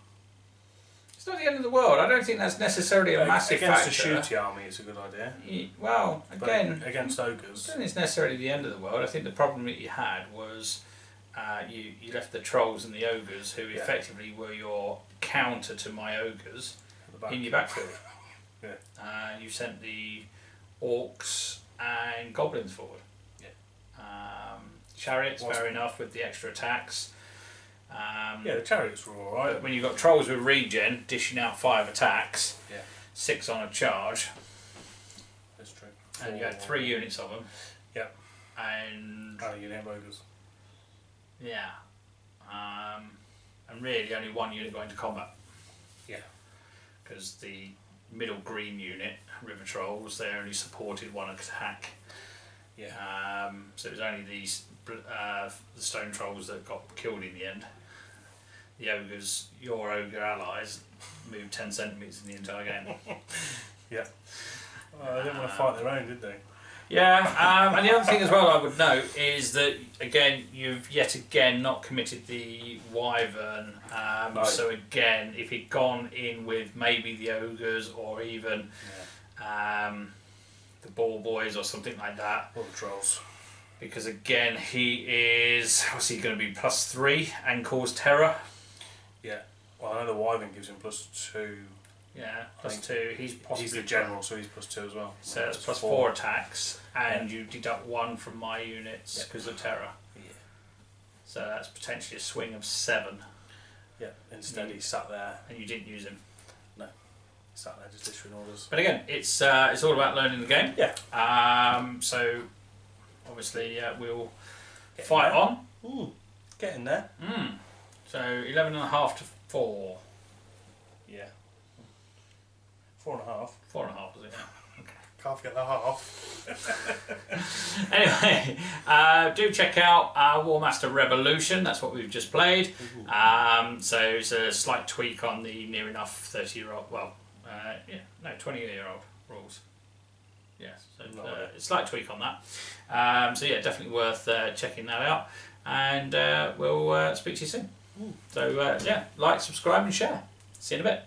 It's not the end of the world. I don't think that's necessarily a massive against factor. Against a shooty army, it's a good idea. Well, again, but against ogres, I don't think it's necessarily the end of the world. I think the problem that you had was you left the trolls and the ogres, who effectively were your counter to my ogres, in your backfield. You sent the orcs and goblins forward. Chariots, fair enough, with the extra attacks. Yeah, the chariots were alright. But when you've got trolls with regen, dishing out 5 attacks, 6 on a charge, that's true. and you had 3 units of them. Yep. And a unit of ogres. Yeah. And really only 1 unit going to combat. Yeah. Because the middle green unit, River Trolls, they only supported 1 attack. Yeah. So it was only these the Stone Trolls that got killed in the end. The Ogres, your Ogre allies, moved 10 centimetres in the entire game. Yeah. Well, they didn't want to fight their own, did they? Yeah, and the other thing as well I would note is that, again, you've yet again not committed the Wyvern. No. So again, if you'd gone in with maybe the Ogres or even the ball boys or something like that. Or the trolls. Because again, he is, what's he going to be, +3 and cause terror? Yeah. Well, I know the Wyvern gives him +2. Yeah, +2. He's possibly He's the general, so he's +2 as well. So that's +4 attacks, and you deduct 1 from my units because of terror. Yeah. So that's potentially a swing of 7. Yeah. Instead, he sat there. And you didn't use him. No. He sat there just issuing orders. But again, it's all about learning the game. Yeah. So obviously we'll fight on. Get in there. So 11.5 to 4. Yeah. 4.5. 4.5 was it? Yeah. Can't forget the half. Anyway, do check out Warmaster Revolution. That's what we've just played. So it's a slight tweak on the near enough 30-year-old. Well, 20-year-old rules. Yes, so a slight tweak on that. So yeah, definitely worth checking that out. And we'll speak to you soon. So yeah, like, subscribe, and share. See you in a bit.